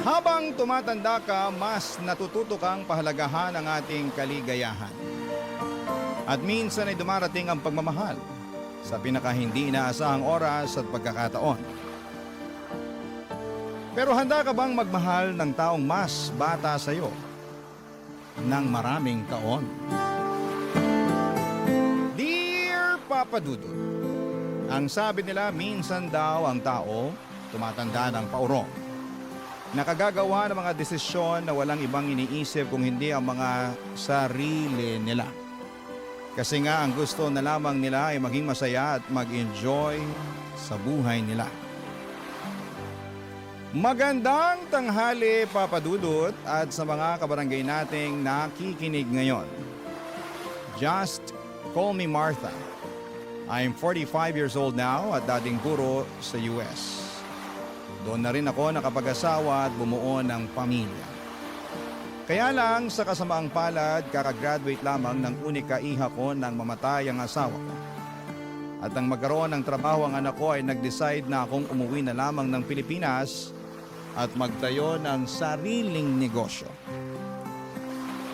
Habang tumatanda ka, mas natututo kang pahalagahan ang ating kaligayahan. At minsan ay dumarating ang pagmamahal sa pinaka hindi inaasahang oras at pagkakataon. Pero handa ka bang magmahal ng taong mas bata sa iyo ng maraming taon? Dear Papa Dudut, ang sabi nila minsan daw ang tao tumatanda ng paurong. Nakagagawa ng mga desisyon na walang ibang iniisip kung hindi ang mga sarili nila. Kasi nga ang gusto na lamang nila ay maging masaya at mag-enjoy sa buhay nila. Magandang tanghali, Papa Dudut, at sa mga kabarangay nating nakikinig ngayon. Just call me Martha. I'm 45 years old now at dating guro sa US. Doon na rin ako nakapag-asawa at bumuo ng pamilya. Kaya lang sa kasamaang palad, kakagraduate lamang ng unika iha ko nang mamatay ang asawa ko. At nang magkaroon ng trabaho ang anak ko ay nag-decide na akong umuwi na lamang ng Pilipinas at magtayo ng sariling negosyo.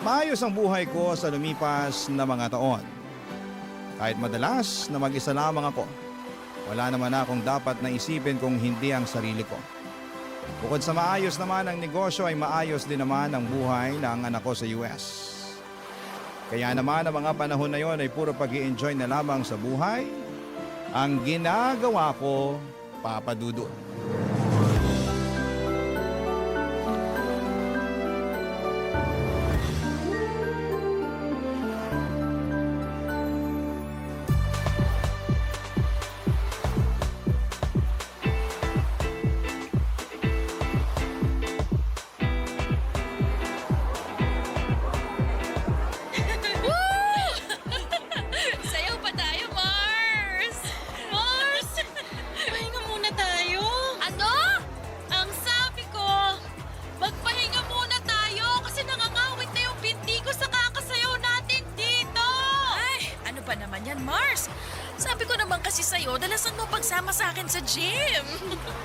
Maayos ang buhay ko sa lumipas na mga taon. Kahit madalas na mag-isa lamang ako, wala naman akong dapat na isipin kung hindi ang sarili ko. Bukod sa maayos naman ang negosyo ay maayos din naman ang buhay ng anak ko sa US. Kaya naman ang mga panahon na yon ay puro pag-i-enjoy na lamang sa buhay ang ginagawa ko, Papa Dudut. Sayaw pa tayo, Mars! Mars! Pahinga muna tayo. Ano? Ang sabi ko, magpahinga muna tayo kasi nangangawit na yung binti ko sa kakasayaw natin dito. Ay, ano ba naman yan, Mars? Sabi ko naman kasi sa'yo, dalasan mo pagsama sa akin sa gym.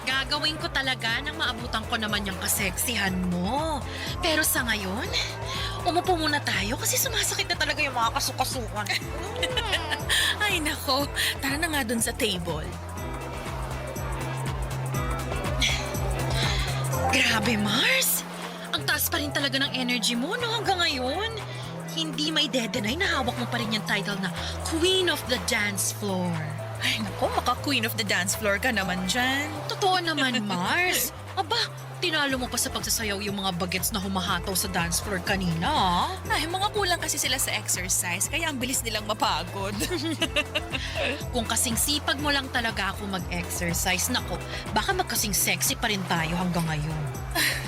Gagawin ko talaga nang maabutan ko naman yung kaseksihan mo. Pero sa ngayon, umupo muna tayo kasi sumasakit na talaga yung mga kasukasukan. Ay nako, tara na nga dun sa table. Grabe, Mars! Ang taas pa rin talaga ng energy mo no hanggang ngayon. Hindi may dedenay na hawak mo pa rin yung title na Queen of the Dance Floor. Ay nako, maka-Queen of the Dance Floor ka naman dyan. Totoo naman, Mars. Aba, tinalo mo pa sa pagsasayaw yung mga bagets na humahataw sa dance floor kanina. Ay, mga kulang kasi sila sa exercise, kaya ang bilis nilang mapagod. Kung kasing sipag mo lang talaga ako mag-exercise, nako, baka magkasing sexy pa rin tayo hanggang ngayon.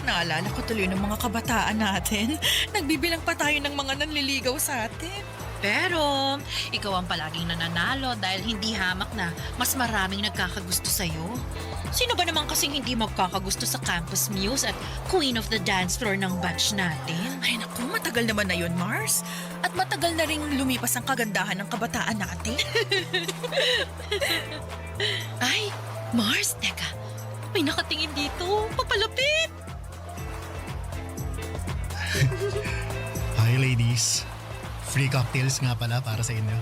Naalala ko tuloy ng mga kabataan natin. Nagbibilang pa tayo ng mga nanliligaw sa atin. Pero, ikaw ang palaging nananalo dahil hindi hamak na mas maraming nagkakagusto sa'yo. Sino ba naman kasing hindi magkakagusto sa Campus Muse at Queen of the Dance Floor ng batch natin? Ay naku, matagal naman na yun, Mars. At matagal na ring lumipas ang kagandahan ng kabataan natin. Ay, Mars, teka. May nakatingin dito. Papalapit! Hi ladies. Free cocktails nga pala para sa inyo.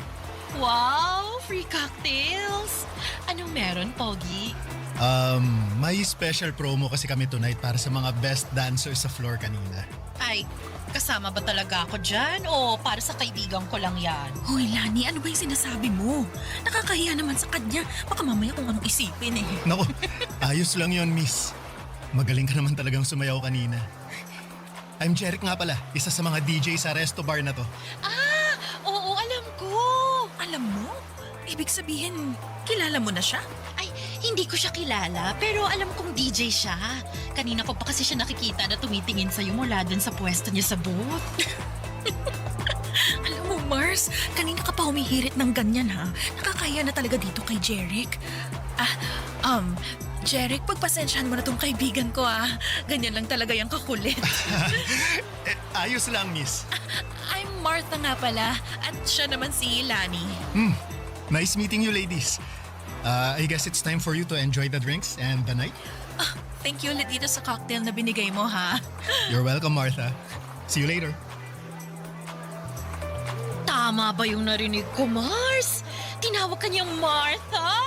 Wow! Free cocktails! Anong meron, Pogi? May special promo kasi kami tonight para sa mga best dancers sa floor kanina. Ay, kasama ba talaga ako dyan o para sa kaibigan ko lang yan? Hoy, Lani, ano ba yung sinasabi mo? Nakakahiya naman sa kanya. Baka mamaya kung anong isipin eh. Naku, ayos lang yon miss. Magaling ka naman talagang sumayaw kanina. I'm Jeric nga pala, isa sa mga DJ sa resto bar na to. Ah! Oo, alam ko! Alam mo? Ibig sabihin, kilala mo na siya? Ay, hindi ko siya kilala, pero alam kong DJ siya. Kanina ko pa kasi siya nakikita na tumitingin sa'yo mula dun sa pwesto niya sa booth. Alam mo, Mars, kanina ka pa humihirit ng ganyan ha. Nakakaya na talaga dito kay Jeric. Jeric, pagpasensyahan mo na tong kaibigan ko ah. Ganyan lang talaga yung kakulit. Ayos lang miss. I'm Martha nga pala at siya naman si Lani. Nice meeting you ladies. I guess it's time for you to enjoy the drinks and the night. Thank you ulit dito sa cocktail na binigay mo, ha? You're welcome, Martha. See you later. Tama ba yung narinig ko, Mars? Tinawag ka niyang Martha!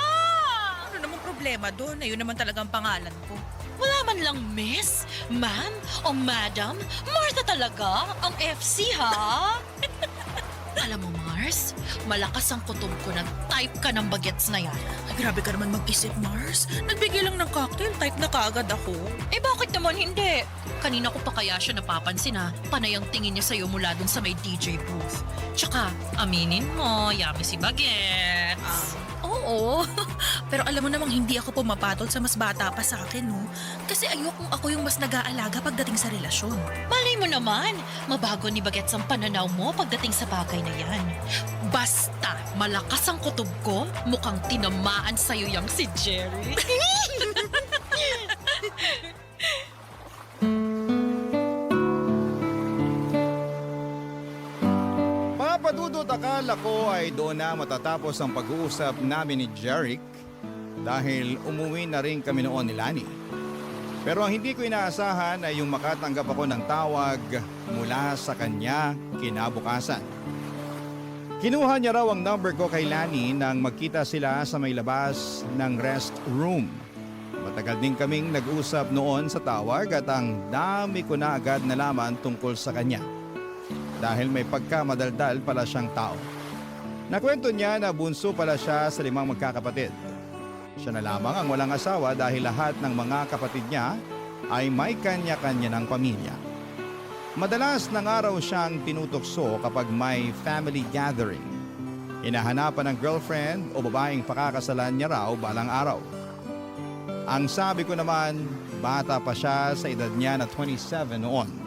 Ano namang problema doon? Ayun naman talagang pangalan ko. Wala man lang miss, ma'am, o madam. Martha talaga, ang FC, ha? Alam mo, Mars, malakas ang kutob ko na type ka ng bagets na yan. Ay, grabe ka naman mag-isip, Mars. Nagbigay lang ng cocktail, type na kaagad ako. Eh bakit naman hindi? Kanina ko pa kaya siya napapansin ha, panay ang tingin niya sa'yo mula dun sa may DJ booth. Tsaka, aminin mo, yummy si bagets. Oo, pero alam mo namang hindi ako pumapatol sa mas bata pa sa akin, no? Kasi ayokong ako yung mas nag-aalaga pagdating sa relasyon. Malay mo naman, mabago ni bagets ang pananaw mo pagdating sa bagay na yan. Basta, malakas ang kutob ko, mukhang tinamaan sa'yo yang si Jerry. Papadudot, akala ko ay doon na matatapos ang pag-uusap namin ni Jeric dahil umuwi na rin kami noon ni Lani. Pero ang hindi ko inaasahan ay yung makatanggap ako ng tawag mula sa kanya kinabukasan. Kinuha niya raw ang number ko kay Lani nang magkita sila sa may labas ng rest room. Matagal din kaming nag-usap noon sa tawag at ang dami ko na agad nalaman tungkol sa kanya. Dahil may pagkamadaldal pala siyang tao. Nakwento niya na bunso pala siya sa 5 magkakapatid. Siya na lamang ang walang asawa dahil lahat ng mga kapatid niya ay may kanya-kanya ng pamilya. Madalas ng araw siyang tinutokso kapag may family gathering. Hinahanapan ng girlfriend o babaeng pakakasalan niya raw balang araw. Ang sabi ko naman, bata pa siya sa edad niya na 27 noon.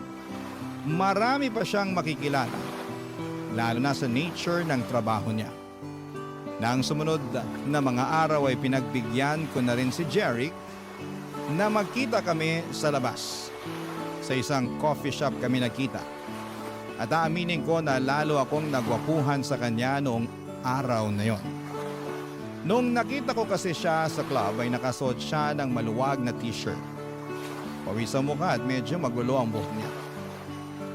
Marami pa siyang makikilala, lalo na sa nature ng trabaho niya. Nang sumunod na mga araw ay pinagbigyan ko na rin si Jeric na magkita kami sa labas. Sa isang coffee shop kami nakita. At aaminin ko na lalo akong nagwapuhan sa kanya noong araw na yon. Noong nakita ko kasi siya sa club ay nakasuot siya ng maluwag na t-shirt. Pawis ang mukha at medyo magulo ang buhok niya.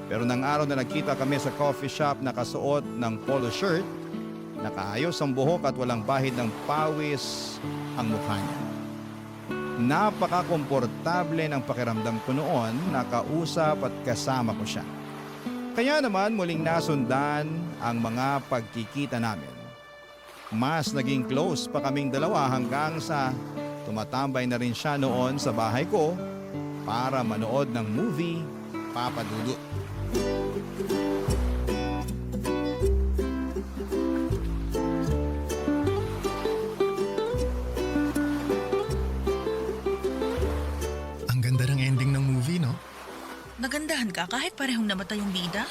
Pero nang araw na nagkita kami sa coffee shop nakasuot ng polo shirt, nakaayos ang buhok at walang bahid ng pawis ang mukha niya. Napaka-komportable ng pakiramdam ko noon, nakausap at kasama ko siya. Kaya naman muling nasundan ang mga pagkikita namin. Mas naging close pa kaming dalawa hanggang sa tumatambay na rin siya noon sa bahay ko para manood ng movie Papadudot. Ang ganda ng ending ng movie, no? Nagandahan ka kahit parehong namatay yung bida?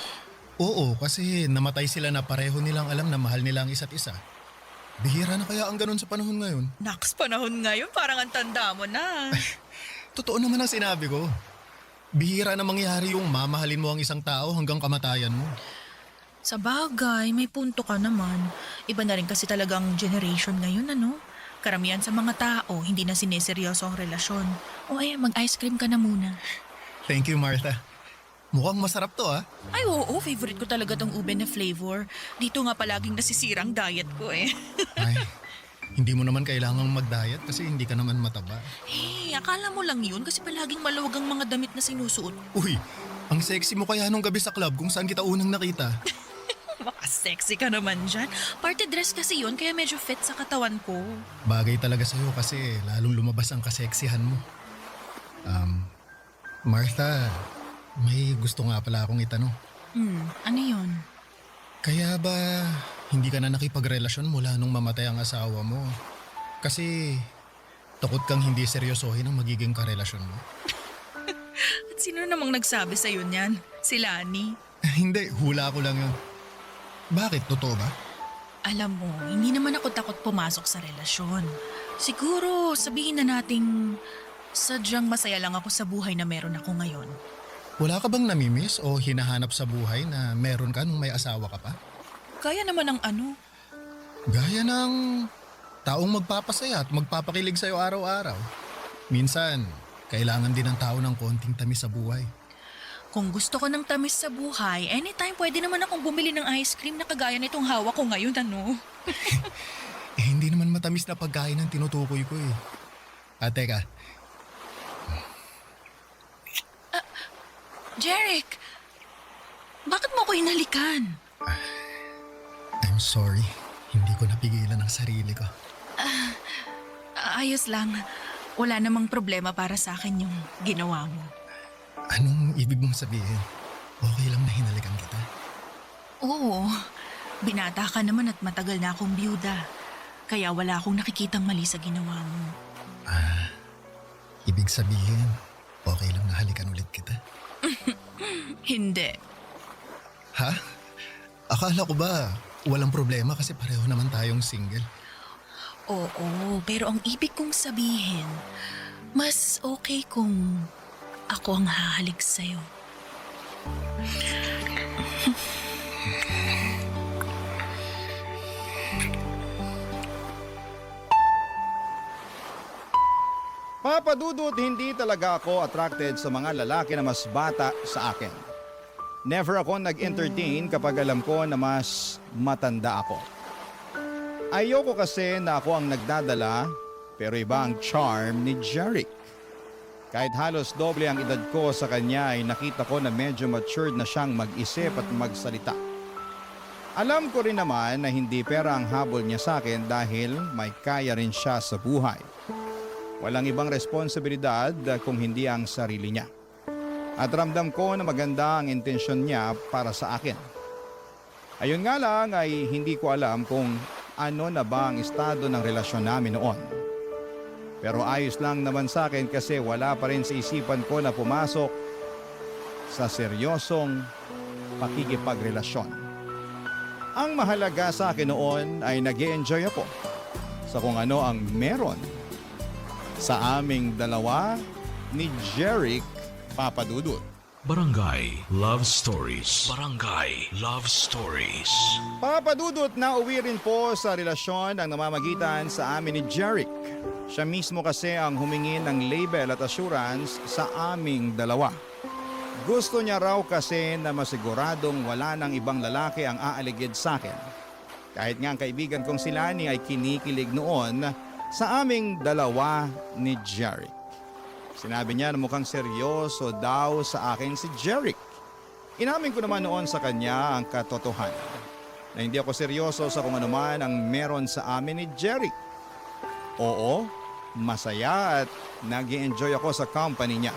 Oo, kasi namatay sila na pareho nilang alam na mahal nila ang isa't isa. Bihira na kaya ang ganun sa panahon ngayon. Naks, panahon ngayon, parang ang tanda mo na. Totoo naman ang sinabi ko. Bihira na mangyari yung mamahalin mo ang isang tao hanggang kamatayan mo. Sa bagay, may punto ka naman. Iba na rin kasi talagang generation ngayon, ano? Karamihan sa mga tao, hindi na sineseryoso ang relasyon. O ay, mag-ice cream ka na muna. Thank you, Martha. Mukhang masarap to, ah. Ay, oo, favorite ko talaga tong ube na flavor. Dito nga palaging nasisirang diet ko eh. Ay, hindi mo naman kailangang mag-diet kasi hindi ka naman mataba. Hey, akala mo lang yun kasi palaging maluwag ang mga damit na sinusuot. Uy, ang sexy mo kaya nung gabi sa club kung saan kita unang nakita. Baka sexy ka naman dyan. Party dress kasi yun kaya medyo fit sa katawan ko. Bagay talaga sa'yo kasi lalong lumabas ang kaseksihan mo. Martha, may gusto nga pala akong itanong. Ano yun? Kaya ba hindi ka na nakipagrelasyon mula nung mamatay ang asawa mo? Kasi takot kang hindi seryosohin ang magiging karelasyon mo. At sino namang nagsabi sa'yo niyan? Si Lani? Hindi, hula ko lang yun. Bakit? Totoo ba? Alam mo, hindi naman ako takot pumasok sa relasyon. Siguro sabihin na nating sadyang masaya lang ako sa buhay na meron ako ngayon. Wala ka bang namimiss o hinahanap sa buhay na meron ka nung may asawa ka pa? Kaya naman ang ano? Gaya ng taong magpapasaya at magpapakilig sa'yo araw-araw. Minsan, kailangan din ng tao ng konting tamis sa buhay. Kung gusto ko ng tamis sa buhay, anytime pwede naman akong bumili ng ice cream na kagaya nitong hawak ko ngayon, ano? Hindi naman matamis na pagkain ang tinutukoy ko eh. Teka. Jeric! Bakit mo ko inalikan? I'm sorry. Hindi ko napigilan ang sarili ko. Ayos lang. Wala namang problema para sa akin yung ginawa mo. Anong ibig mong sabihin? Okay lang na hinalikan kita? Oo. Binata ka naman at matagal na akong byuda. Kaya wala akong nakikitang mali sa ginawa mo. Ibig sabihin, okay lang na halikan ulit kita? Hindi. Ha? Akala ko ba walang problema kasi pareho naman tayong single? Oo, pero ang ibig kong sabihin, mas okay kung ako ang hahalik sa'yo. Papa Dudut, hindi talaga ako attracted sa mga lalaki na mas bata sa akin. Never ako nag-entertain kapag alam ko na mas matanda ako. Ayoko kasi na ako ang nagdadala, pero iba ang charm ni Jeric. Kahit halos doble ang edad ko sa kanya ay nakita ko na medyo matured na siyang mag-isip at magsalita. Alam ko rin naman na hindi pera ang habol niya sa akin dahil may kaya rin siya sa buhay. Walang ibang responsibilidad kung hindi ang sarili niya. At ramdam ko na maganda ang intensyon niya para sa akin. Ayun nga lang ay hindi ko alam kung ano na ba ang estado ng relasyon namin noon. Pero ayos lang naman sa akin kasi wala pa rin sa isipan ko na pumasok sa seryosong pakikipagrelasyon. Ang mahalaga sa akin noon ay nag-e-enjoy ako sa kung ano ang meron sa aming dalawa ni Jeric, Papa Dudut. Barangay Love Stories. Barangay Love Stories. Papa Dudut, nauwi rin po sa relasyon ang namamagitan sa amin ni Jeric. Siya mismo kasi ang humingi ng label at assurance sa aming dalawa. Gusto niya raw kasi na masiguradong wala ng ibang lalaki ang aaligid sa akin. Kahit nga ang kaibigan kong si Lani ay kinikilig noon sa aming dalawa ni Jeric. Sinabi niya na mukhang seryoso daw sa akin si Jeric. Inamin ko naman noon sa kanya ang katotohanan na hindi ako seryoso sa kung ano man ang meron sa amin ni Jeric. Oo, masaya at nag-i-enjoy ako sa company niya.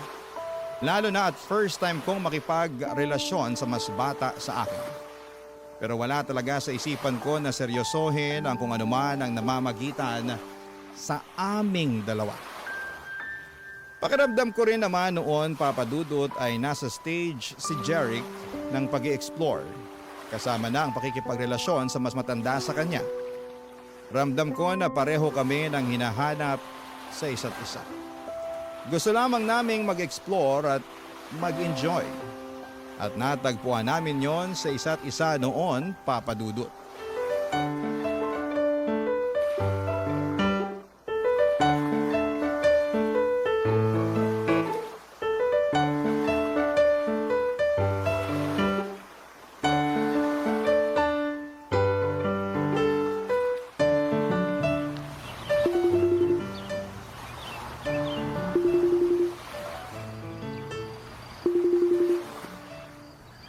Lalo na at first time kong makipagrelasyon sa mas bata sa akin. Pero wala talaga sa isipan ko na seryosohin ang kung ano man ang namamagitan sa aming dalawa. Pakiramdam ko rin naman noon, Papa Dudut, ay nasa stage si Jeric ng pag-i-explore. Kasama na ang pakikipagrelasyon sa mas matanda sa kanya. Ramdam ko na pareho kami ng hinahanap sa isa't isa. Gusto lamang naming mag-explore at mag-enjoy. At natagpuan namin yon sa isa't isa noon, Papa Dudut.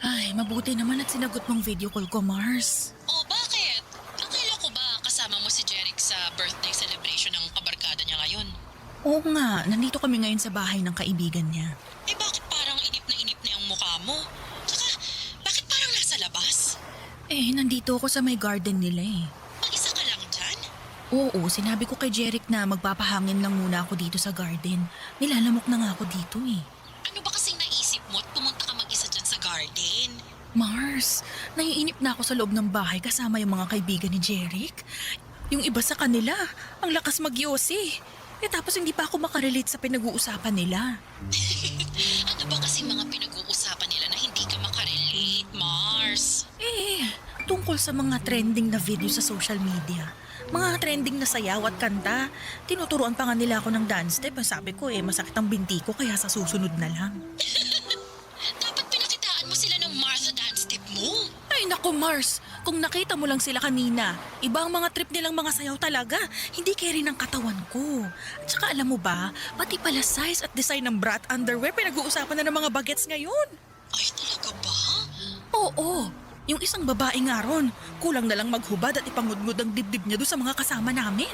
Ay, mabuti naman at sinagot mong video call ko, Mars. Oh, bakit? Akala ko ba kasama mo si Jeric sa birthday celebration ng kabarkada niya ngayon? Oo nga, nandito kami ngayon sa bahay ng kaibigan niya. Eh bakit parang inip na yung mukha mo? Tsaka, bakit parang nasa labas? Eh, nandito ako sa may garden nila eh. Mag-isa ka lang dyan? Oo, sinabi ko kay Jeric na magpapahangin lang muna ako dito sa garden. Nilalamok na nga ako dito eh. Ano ba kasing naisip mo at pumunta ka mag-isa dyan sa garden? Mars, naiinip na ako sa loob ng bahay kasama yung mga kaibigan ni Jeric. Yung iba sa kanila, ang lakas magyosi. Eh tapos hindi pa ako makarelate sa pinag-uusapan nila. Ano ba kasing mga pinag-uusapan nila na hindi ka makarelate, Mars? Eh, tungkol sa mga trending na video sa social media. Mga trending na sayaw at kanta. Tinuturuan pa nga nila ako ng dance step. Sabi ko masakit ang binti ko kaya sa susunod na lang. Dapat pinakitaan mo sila ng Martha dance tip mo. Ay naku Mars, kung nakita mo lang sila kanina, iba ang mga trip nilang mga sayaw talaga. Hindi kaya rin ang katawan ko. At saka alam mo ba, pati pala size at design ng brat underwear pinag-uusapan na ng mga bagets ngayon. Ay, talaga ba? Oo, yung isang babae nga ron, kulang na lang maghubad at ipangudngod ang dibdib niya doon sa mga kasama namin.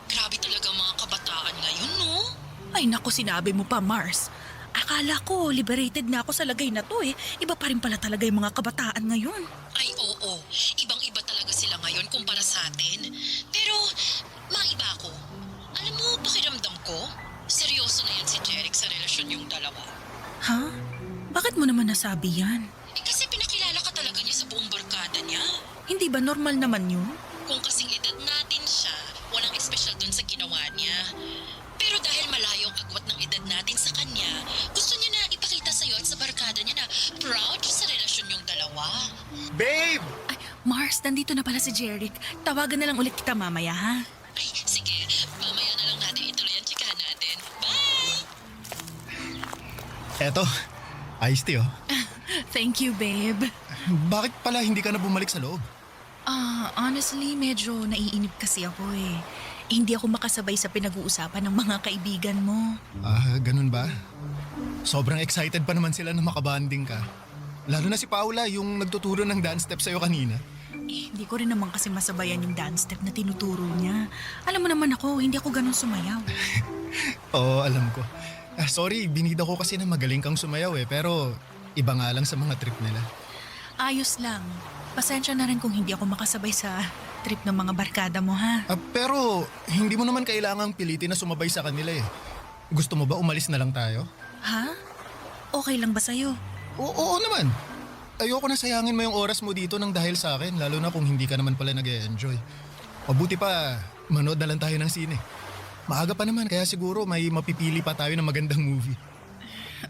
Grabe talaga mga kabataan ngayon, no? Ay naku, sinabi mo pa Mars. Akala ko liberated na ako sa lagay na to Iba pa rin pala talaga yung mga kabataan ngayon. Ay, oo. Ibang-iba talaga sila ngayon kumpara sa atin. Pero, maiba ako. Alam mo, pakiramdam ko, seryoso na yan si Jeric sa relasyon yung dalawa. Ha? Bakit mo naman nasabi yan? Kasi pinakilala ka talaga niya sa buong barkada niya. Hindi ba normal naman yun? Kung kasing edad natin siya, walang espesyal dun sa ginawa niya. Pero dahil malayo ang agwat ng edad natin sa kanya, gusto niya na ipakita sa'yo at sa barkada niya na proud siya sa relasyon yung dalawa. Babe! Ay, Mars, nandito na pala si Jeric. Tawagan na lang ulit kita mamaya, ha? Ay, sige. Mamaya na lang natin ituloy ang chikahan natin. Bye! Eto, iced tea oh. Thank you, babe. Bakit pala hindi ka na bumalik sa loob? Honestly, medyo naiinip kasi ako Hindi ako makasabay sa pinag-uusapan ng mga kaibigan mo. Ganun ba? Sobrang excited pa naman sila na makabanding ka. Lalo na si Paula, yung nagtuturo ng dance step sa'yo kanina. Hindi ko rin naman kasi masabayan yung dance step na tinuturo niya. Alam mo naman ako, hindi ako ganun sumayaw. Oo, alam ko. Sorry, binida ko kasi na magaling kang sumayaw pero iba nga lang sa mga trip nila. Ayos lang. Pasensya na rin kung hindi ako makasabay sa trip ng mga barkada mo, ha? Pero hindi mo naman kailangang pilitin na sumabay sa kanila Gusto mo ba umalis na lang tayo? Ha? Okay lang ba sa'yo? Oo naman. Ayoko na sayangin mo yung oras mo dito nang dahil sa akin, lalo na kung hindi ka naman pala nag-e-enjoy. Mabuti pa, manood na lang tayo ng sine. Maaga pa naman, kaya siguro may mapipili pa tayo ng magandang movie.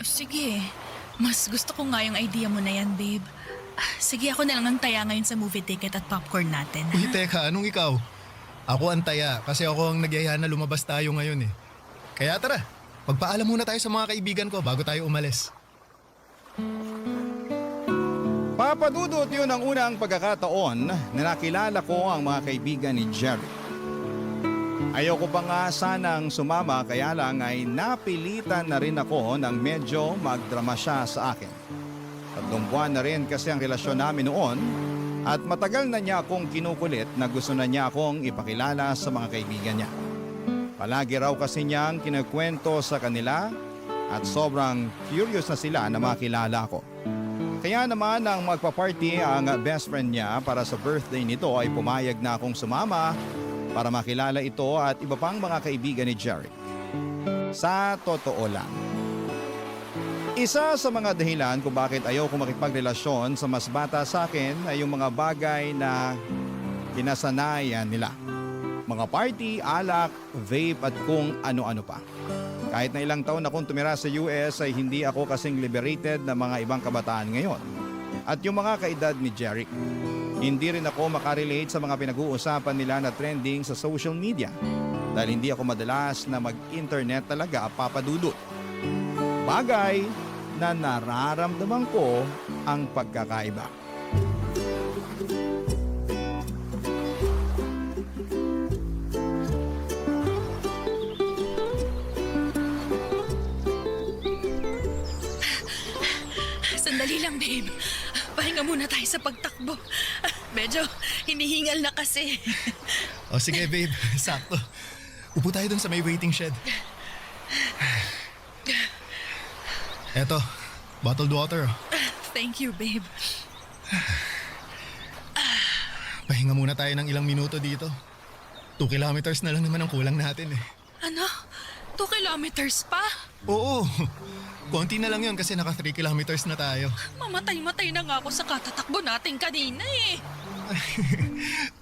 Sige. Mas gusto ko nga yung idea mo na yan, babe. Sige, ako na lang ang taya ngayon sa movie ticket at popcorn natin. Uy, teka, anong ikaw? Ako ang taya kasi ako ang nagyaya na lumabas tayo ngayon Kaya tara, magpaalam muna tayo sa mga kaibigan ko bago tayo umalis. Papadudot yun ang unang pagkakataon na nakilala ko ang mga kaibigan ni Jerry. Ayoko pa nga sanang sumama kaya lang ay napilitan na rin ako nang medyo magdrama siya sa akin. 3 buwan na rin kasi ang relasyon namin noon at matagal na niya akong kinukulit na gusto na niya akong ipakilala sa mga kaibigan niya. Palagi raw kasi niyang kinukwento sa kanila at sobrang curious na sila na makilala ko. Kaya naman nang magpa-party ang best friend niya para sa birthday nito ay pumayag na akong sumama para makilala ito at iba pang mga kaibigan ni Jerry. Sa totoo lang, isa sa mga dahilan kung bakit ayaw ko makipagrelasyon sa mas bata sa akin ay yung mga bagay na kinasanayan nila. Mga party, alak, vape at kung ano-ano pa. Kahit na ilang taon akong tumira sa US ay hindi ako kasing liberated na mga ibang kabataan ngayon. At yung mga kaedad ni Jeric, hindi rin ako makarelate sa mga pinag-uusapan nila na trending sa social media dahil hindi ako madalas na mag-internet talaga papadudot. Bagay na nararamdaman ko ang pagkakaiba. Sandali lang, babe. Pahinga muna tayo sa pagtakbo. Medyo hinihingal na kasi. O sige babe, sakto. Upo tayo dun sa may waiting shed. Eto, bottled water. Thank you, babe. Pahinga muna tayo ng ilang minuto dito. 2 kilometers na lang naman ang kulang natin Ano? 2 kilometers pa? Oo, konti na lang yun kasi naka 3 kilometers na tayo. Mamatay-matay na nga ako sa katatakbo natin kanina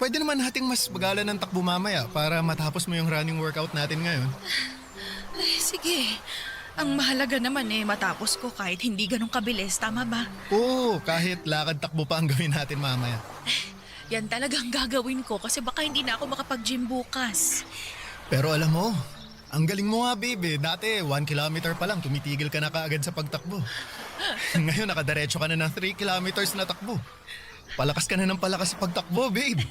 Pwede naman nating mas bagalan ng takbo mamaya para matapos mo yung running workout natin ngayon. Ay, sige. Ang mahalaga naman matapos ko kahit hindi ganun kabilis, tama ba? Oo, kahit lakad takbo pa ang gawin natin mamaya. Yan talagang gagawin ko kasi baka hindi na ako makapag-gym bukas. Pero alam mo, ang galing mo nga babe. Dati 1 kilometer pa lang, tumitigil ka na kaagad sa pagtakbo. Ngayon nakadiretso ka na ng 3 kilometers na takbo. Palakas ka na ng palakas sa pagtakbo, babe.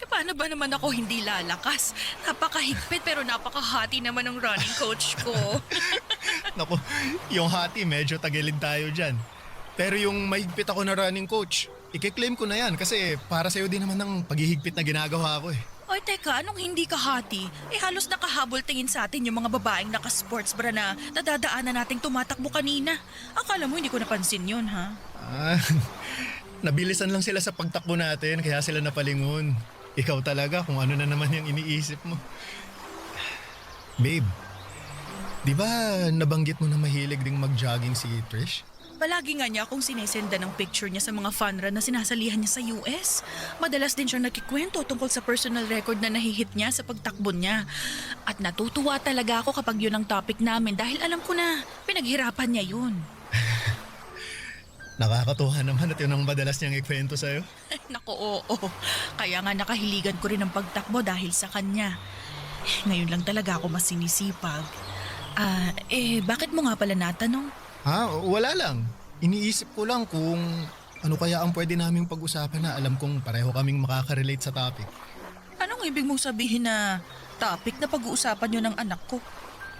Paano ba naman ako hindi lalakas? Napakahigpit pero napakahati naman ng running coach ko. Naku, yung hati medyo tagilid tayo dyan. Pero yung mahigpit ako na running coach, i-claim ko na yan kasi para sa'yo din naman ng paghihigpit na ginagawa ko eh. Oy, teka, anong hindi ka hati? Halos nakahabol tingin sa atin yung mga babaeng naka-sports bra na nadadaanan nating tumatakbo kanina. Akala mo hindi ko napansin yun, ha? Ah, nabilisan lang sila sa pagtakbo natin kaya sila napalingon. Ikaw talaga kung ano na naman yung iniisip mo. Babe, di ba nabanggit mo na mahilig ding mag-jogging si Trish? Palagi nga niya akong sinesenda ng picture niya sa mga fun run na sinasalihan niya sa US. Madalas din siyang nakikwento tungkol sa personal record na nahihit niya sa pagtakbo niya. At natutuwa talaga ako kapag yun ang topic namin dahil alam ko na pinaghirapan niya yun. Nakakatuwa naman at yun ang madalas niyang ikwento sa'yo. Naku, oo. Kaya nga nakahiligan ko rin ang pagtakbo dahil sa kanya. Ngayon lang talaga ako mas sinisipag. Bakit mo nga pala natanong? Ha? Wala lang. Iniisip ko lang kung ano kaya ang pwede naming pag-usapan na alam kong pareho kaming makaka-relate sa topic. Anong ibig mong sabihin na topic na pag-uusapan nyo ng anak ko?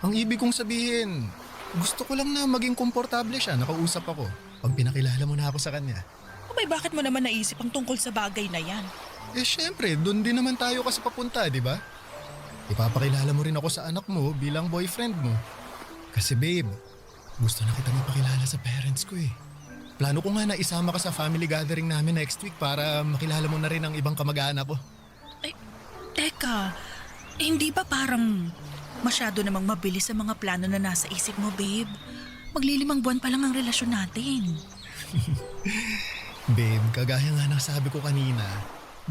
Ang ibig kong sabihin, gusto ko lang na maging komportable siya, nakausap ako. Pag pinakilala mo na ako sa kanya. Abay, bakit mo naman naisip ang tungkol sa bagay na yan? Syempre, doon din naman tayo kasi papunta, di ba? Ipapakilala mo rin ako sa anak mo bilang boyfriend mo. Kasi babe, gusto na kitang ipakilala sa parents ko eh. Plano ko nga na isama ka sa family gathering namin next week para makilala mo na rin ang ibang kamag-anak ko. Teka, hindi ba parang masyado namang mabilis sa mga plano na nasa isip mo, babe? Maglilimang buwan pa lang ang relasyon natin. Babe, kagaya nga ng sabi ko kanina,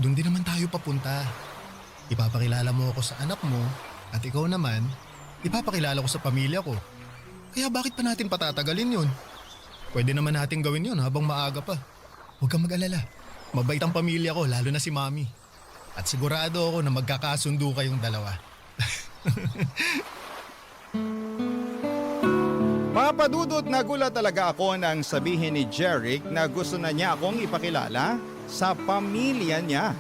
doon din naman tayo papunta. Ipapakilala mo ako sa anak mo at ikaw naman, ipapakilala ko sa pamilya ko. Kaya bakit pa natin patatagalin yun? Pwede naman natin gawin yun habang maaga pa. Huwag kang mag-alala. Mabait ang pamilya ko, lalo na si Mami. At sigurado ako na magkakasundo kayong dalawa. Papadudot, nagulat talaga ako nang sabihin ni Jeric na gusto na niya akong ipakilala sa pamilya niya.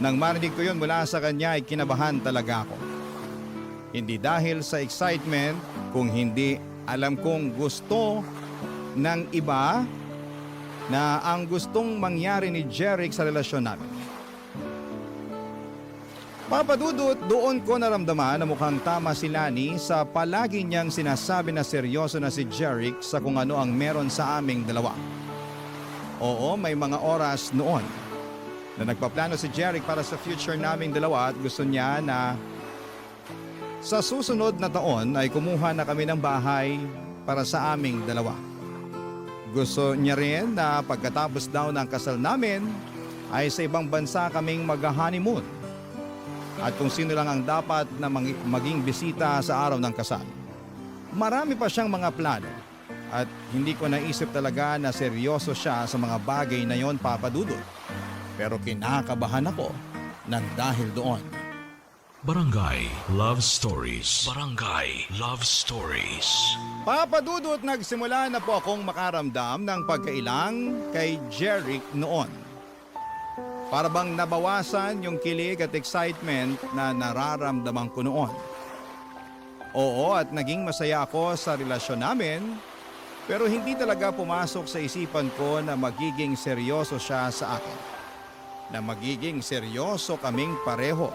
Nang marinig ko yun mula sa kanya ay kinabahan talaga ako. Hindi dahil sa excitement, kung hindi alam kong gusto ng iba na ang gustong mangyari ni Jeric sa relasyon namin. Papadudot, doon ko naramdaman na mukhang tama si Lani sa palagi niyang sinasabi na seryoso na si Jeric sa kung ano ang meron sa aming dalawa. Oo, may mga oras noon na nagpaplano si Jeric para sa future naming dalawa at gusto niya na sa susunod na taon ay kumuha na kami ng bahay para sa aming dalawa. Gusto niya rin na pagkatapos daw ng kasal namin ay sa ibang bansa kaming mag-honeymoon. At kung sino lang ang dapat na maging bisita sa araw ng kasal. Marami pa siyang mga plano at hindi ko naisip talaga na seryoso siya sa mga bagay na yon, Papadudot. Pero kinakabahan ako ng dahil doon. Barangay Love Stories. Barangay Love Stories. Papadudot, nagsimula na po akong makaramdam ng pagkailang kay Jeric noon. Para bang nabawasan yung kilig at excitement na nararamdaman ko noon. Oo, at naging masaya ako sa relasyon namin, pero hindi talaga pumasok sa isipan ko na magiging seryoso siya sa akin. Na magiging seryoso kaming pareho.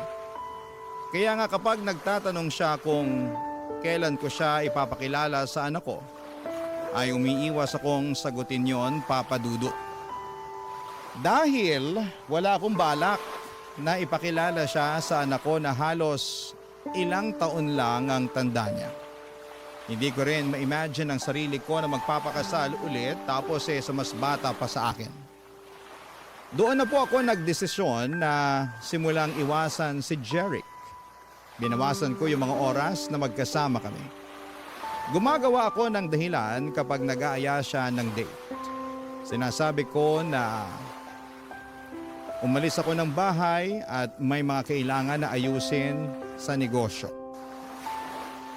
Kaya nga kapag nagtatanong siya kung kailan ko siya ipapakilala sa anak ko, ay umiiwas akong sagutin yon, Papadudot. Dahil wala akong balak na ipakilala siya sa anak ko na halos ilang taon lang ang tanda niya. Hindi ko rin ma-imagine ang sarili ko na magpapakasal ulit tapos sa mas bata pa sa akin. Doon na po ako nagdesisyon na simulang iwasan si Jeric. Binawasan ko yung mga oras na magkasama kami. Gumagawa ako ng dahilan kapag nag-aaya siya ng date. Sinasabi ko na Umalis ako ng bahay at may mga kailangan na ayusin sa negosyo.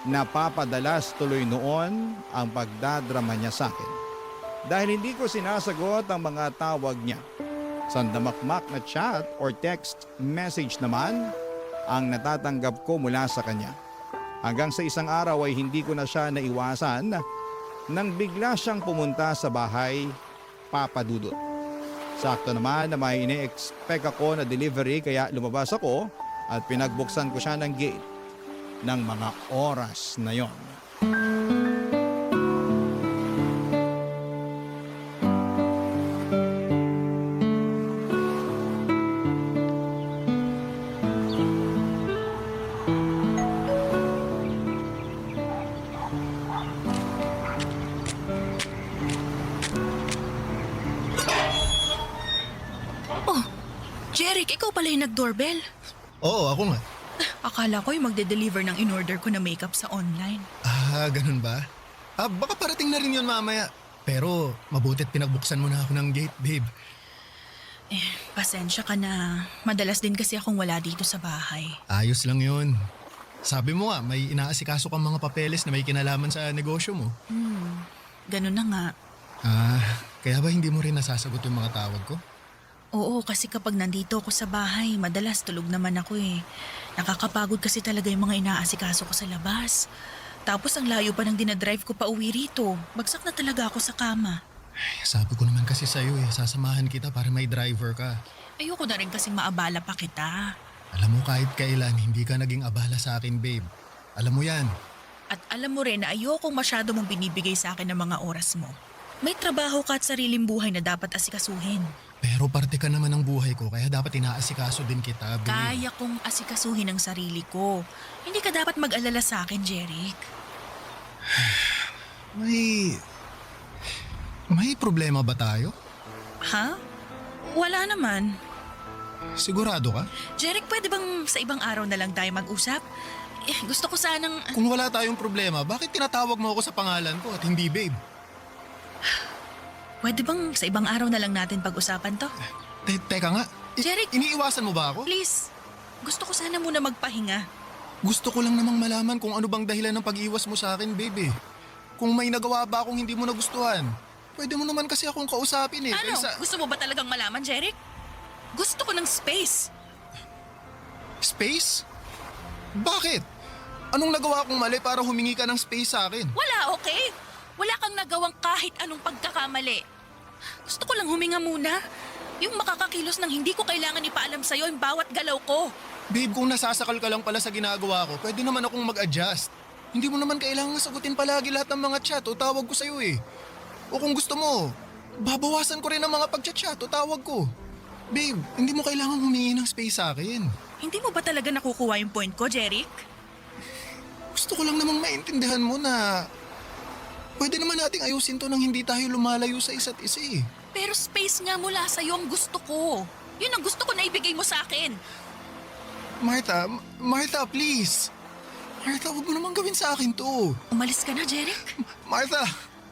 Napapadalas tuloy noon ang pagdadrama niya sa akin. Dahil hindi ko sinasagot ang mga tawag niya. Sandamakmak na chat or text message naman ang natatanggap ko mula sa kanya. Hanggang sa isang araw ay hindi ko na siya naiwasan nang bigla siyang pumunta sa bahay, Papa Dudut. Sakto naman na may ine-expect ako na delivery kaya lumabas ako at pinagbuksan ko siya ng gate ng mga oras na yon. Oh, Jeric, ikaw pala yung nag-doorbell. Oo, ako nga. Akala ko yung magde-deliver ng in-order ko na makeup sa online. Ah, ganun ba? Baka parating na rin yun mamaya. Pero mabutit pinagbuksan mo na ako ng gate, babe. Pasensya ka na. Madalas din kasi akong wala dito sa bahay. Ayos lang yun. Sabi mo nga, may inaasikaso kang mga papeles na may kinalaman sa negosyo mo. Ganun na nga. Kaya ba hindi mo rin nasasagot yung mga tawag ko? Oo, kasi kapag nandito ako sa bahay, madalas tulog naman ako eh. Nakakapagod kasi talaga yung mga inaasikaso ko sa labas. Tapos ang layo pa ng dinadrive ko pa uwi rito. Bagsak na talaga ako sa kama. Ay, sabi ko naman kasi sa'yo sasamahan kita para may driver ka. Ayoko na rin kasing maabala pa kita. Alam mo kahit kailan, hindi ka naging abala sa akin, babe. Alam mo yan. At alam mo rin na ayokong masyado mong binibigay sa akin ng mga oras mo. May trabaho ka at sariling buhay na dapat asikasuhin. Pero parte ka naman ng buhay ko, kaya dapat inaasikaso din kita, babe. Kaya kong asikasuhin ang sarili ko. Hindi ka dapat mag-alala sa akin, Jeric. May problema ba tayo? Ha? Wala naman. Sigurado ka? Jeric, pwede bang sa ibang araw na lang tayo mag-usap? Gusto ko sanang... Kung wala tayong problema, bakit tinatawag mo ako sa pangalan ko at hindi babe? Pwede bang sa ibang araw na lang natin pag-usapan to? Teka nga. Jeric! Iniiwasan mo ba ako? Please, gusto ko sana muna magpahinga. Gusto ko lang namang malaman kung ano bang dahilan ng pag-iwas mo sa akin, babe. Kung may nagawa ba akong hindi mo nagustuhan, pwede mo naman kasi akong kausapin eh. Ano? Gusto mo ba talagang malaman, Jeric? Gusto ko ng space. Space? Bakit? Anong nagawa kong mali para humingi ka ng space sa akin? Wala, okay? Wala kang nagawang kahit anong pagkakamali. Gusto ko lang huminga muna. Yung makakakilos ng hindi ko kailangan ipaalam sa'yo yung bawat galaw ko. Babe, kung nasasakal ka lang pala sa ginagawa ko, pwede naman akong mag-adjust. Hindi mo naman kailangan sagutin palagi lahat ng mga chat o tawag ko sa'yo eh. O kung gusto mo, babawasan ko rin ang mga pag-chat o tawag ko. Babe, hindi mo kailangan humingi ng space sa akin. Hindi mo ba talaga nakukuha yung point ko, Jeric? Gusto ko lang namang maintindihan mo na pwede naman nating ayusin to nang hindi tayo lumalayo sa isa't isa eh. Pero space nga mula sa'yo ang gusto ko. Yun ang gusto ko na ibigay mo sa akin. Martha, please. Martha, huwag mo naman gawin sa akin to. Umalis ka na, Jeric. Martha!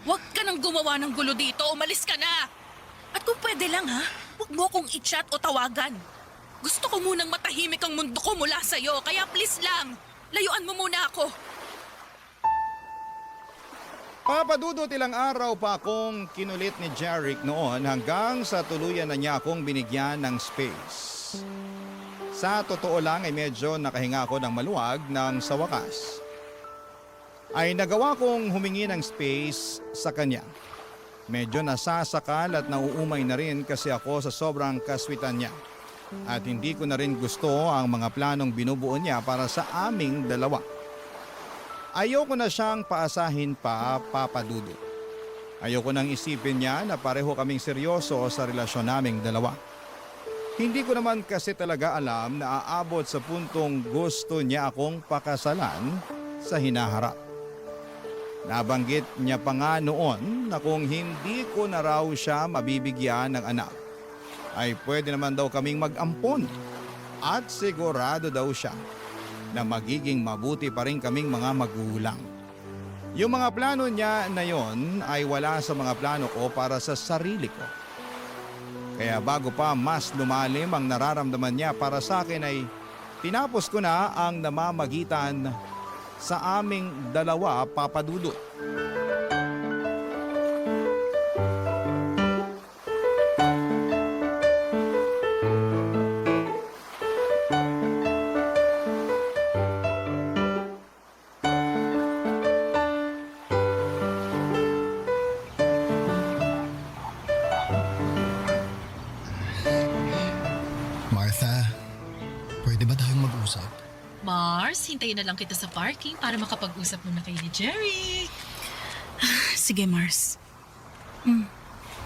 Huwag ka nang gumawa ng gulo dito. Umalis ka na. At kung pwede lang ha, huwag mo akong i-chat o tawagan. Gusto ko munang matahimik ang mundo ko mula sa'yo. Kaya please lang, layuan mo muna ako. Papa Dudut, ilang araw pa akong kinulit ni Jeric noon hanggang sa tuluyan na niya akong binigyan ng space. Sa totoo lang ay medyo nakahinga ako ng maluwag nang sa wakas ay nagawa kong humingi ng space sa kanya. Medyo nasasakal at nauumay na rin kasi ako sa sobrang kaswitan niya. At hindi ko na rin gusto ang mga planong binubuo niya para sa aming dalawa. Ayoko na siyang paasahin pa, Papa Dudut. Ayoko nang isipin niya na pareho kaming seryoso sa relasyon naming dalawa. Hindi ko naman kasi talaga alam na aabot sa puntong gusto niya akong pakasalan sa hinaharap. Nabanggit niya pa nga noon na kung hindi ko na raw siya mabibigyan ng anak, ay pwede naman daw kaming mag-ampon at sigurado daw siya na magiging mabuti pa rin kaming mga magulang. Yung mga plano niya na yon ay wala sa mga plano ko para sa sarili ko. Kaya bago pa mas lumalim ang nararamdaman niya para sa akin ay tinapos ko na ang namamagitan sa aming dalawa, Papa Dudut. Martha, pwede ba tayong mag-usap? Mars, hintayin na lang kita sa parking para makapag-usap muna kayo ni Jerry. Sige, Mars.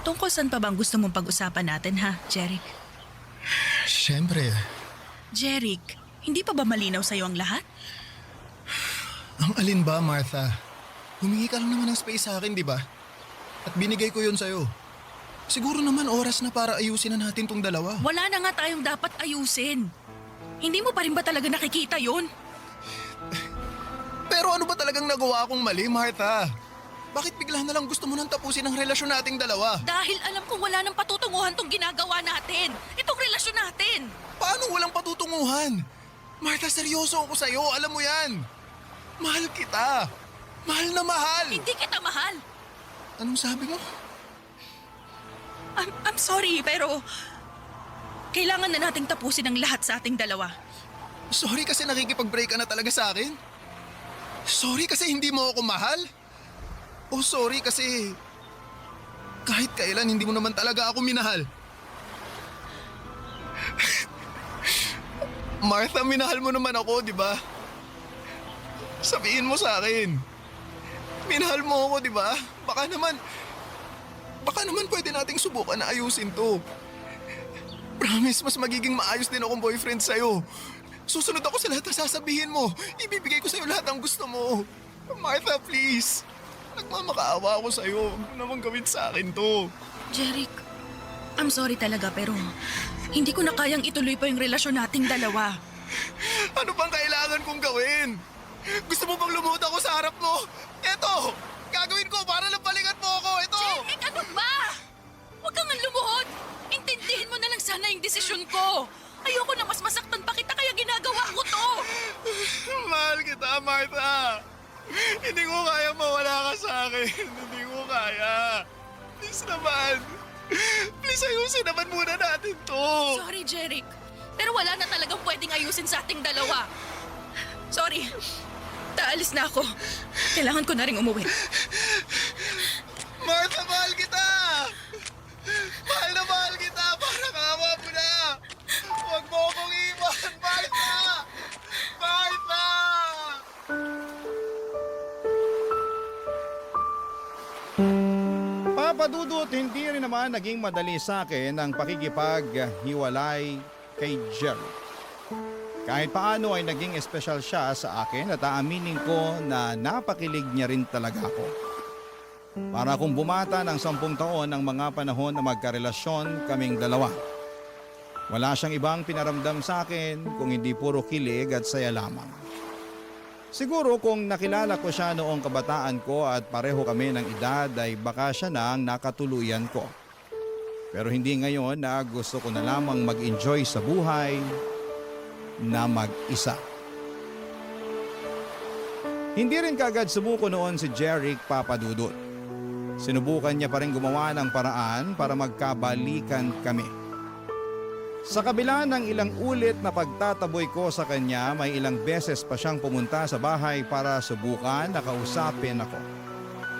Tungkol saan pa bang gusto mong pag-usapan natin, ha, Jeric? Siyempre, Jeric, hindi pa ba malinaw sa'yo ang lahat? ang alin ba, Martha? Humingi ka lang naman ng space sa akin, di ba? At binigay ko yun sa'yo. Siguro naman oras na para ayusin na natin tong dalawa. Wala na nga tayong dapat ayusin. Hindi mo pa rin ba talaga nakikita yon? Pero ano ba talagang nagawa akong mali, Martha? Bakit bigla na lang gusto mo nang tapusin ang relasyon nating dalawa? Dahil alam kong wala nang patutunguhan tong ginagawa natin. Itong relasyon natin. Paano walang patutunguhan? Martha, seryoso ako sa'yo. Alam mo yan. Mahal kita. Mahal na mahal. Hindi kita mahal. Anong sabi mo? I'm sorry, pero kailangan na nating tapusin ang lahat sa ating dalawa. Sorry kasi nakikipag-break ka na talaga sa akin? Sorry kasi hindi mo ako mahal? O sorry kasi kahit kailan hindi mo naman talaga ako minahal? Martha, minahal mo naman ako, di ba? Sabihin mo sa akin. Minahal mo ako, di ba? Baka naman pwede nating subukan na ayusin to. Promise, mas magiging maayos din akong boyfriend sa'yo. Susunod ako sa lahat na sasabihin mo. Ibibigay ko sa'yo lahat ang gusto mo. Martha, please. Nagmamakaawa ako sa'yo. Huwag mo naman gawin sa akin to. Jeric, I'm sorry talaga pero hindi ko na kayang ituloy pa yung relasyon nating dalawa. Ano bang kailangan kong gawin? Gusto mo bang lumuhod ako sa harap mo? Eto! Gagawin ko para lang balikan mo ako! Ito! Jeric, ano ba? Huwag kang lumuhod. Intindihin mo na lang sana yung desisyon ko. Ayoko na mas masaktan pa kita kaya ginagawa ko to. Mahal kita, Martha. Hindi ko kaya mawala ka sa akin. Hindi ko kaya. Please naman. Please ayusin naman muna natin to. Sorry, Jeric. Pero wala na talagang pwedeng ayusin sa ating dalawa. Sorry. Taalis na ako. Kailangan ko na rin umuwi. Martha, mahal kita. Mahal na mahal kita. Parang awa mo na. Huwag mo akong iwan, Martha. Martha! Papa Dudut, hindi rin naman naging madali sa akin ang pakikipaghiwalay kay Jerry. Kahit paano ay naging espesyal siya sa akin at aaminin ko na napakilig niya rin talaga ako. Para akong bumata ng 10 taon ng mga panahon na magkarelasyon kaming dalawa. Wala siyang ibang pinaramdam sa akin kung hindi puro kilig at saya lamang. Siguro kung nakilala ko siya noong kabataan ko at pareho kami ng edad ay baka siya na ang nakatuluyan ko. Pero hindi ngayon na gusto ko na lamang mag-enjoy sa buhay na mag-isa. Hindi rin kagad sumuko noon si Jeric, Papa Dudut. Sinubukan niya pa rin gumawa ng paraan para magkabalikan kami. Sa kabila ng ilang ulit na pagtataboy ko sa kanya, may ilang beses pa siyang pumunta sa bahay para subukan na kausapin ako.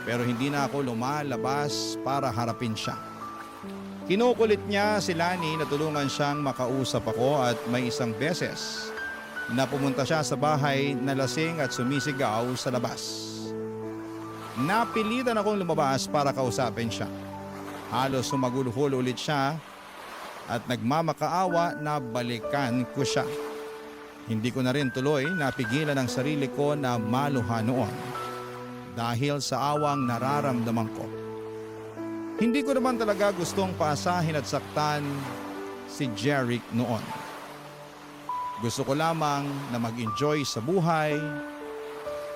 Pero hindi na ako lumalabas para harapin siya. Kinukulit niya si Lani na tulungan siyang makausap ako at may isang beses na pumunta siya sa bahay na lasing at sumisigaw sa labas. Napilitan akong lumabas para kausapin siya. Halos sumagulhol ulit siya at nagmamakaawa na balikan ko siya. Hindi ko na rin tuloy napigilan ang sarili ko na maluha noon dahil sa awang nararamdaman ko. Hindi ko naman talaga gustong paasahin at saktan si Jeric noon. Gusto ko lamang na mag-enjoy sa buhay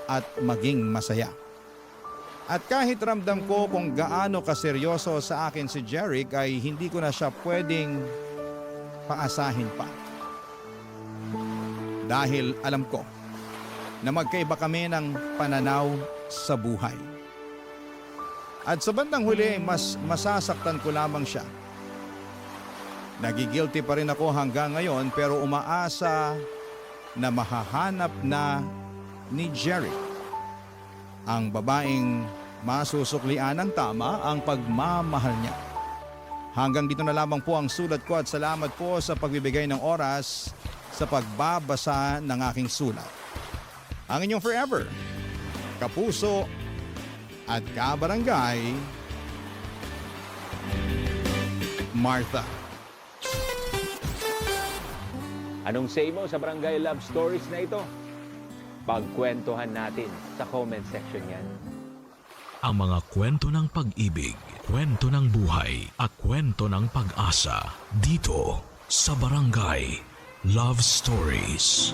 at maging masaya. At kahit ramdam ko kung gaano kaseryoso sa akin si Jeric ay hindi ko na siya pwedeng paasahin pa. Dahil alam ko na magkaiba kami ng pananaw sa buhay. At sa bandang huli, mas masasaktan ko lamang siya. Nagigilty pa rin ako hanggang ngayon pero umaasa na mahahanap na ni Jeric ang babaeng masusuklian ng tama ang pagmamahal niya. Hanggang dito na lamang po ang sulat ko at salamat po sa pagbibigay ng oras sa pagbabasa ng aking sulat. Ang inyong forever, kapuso at kabarangay, Martha. Anong say mo sa Barangay Love Stories na ito? Pagkwentuhan natin sa comment section yan. Ang mga kwento ng pag-ibig, kwento ng buhay at kwento ng pag-asa dito sa Barangay Love Stories.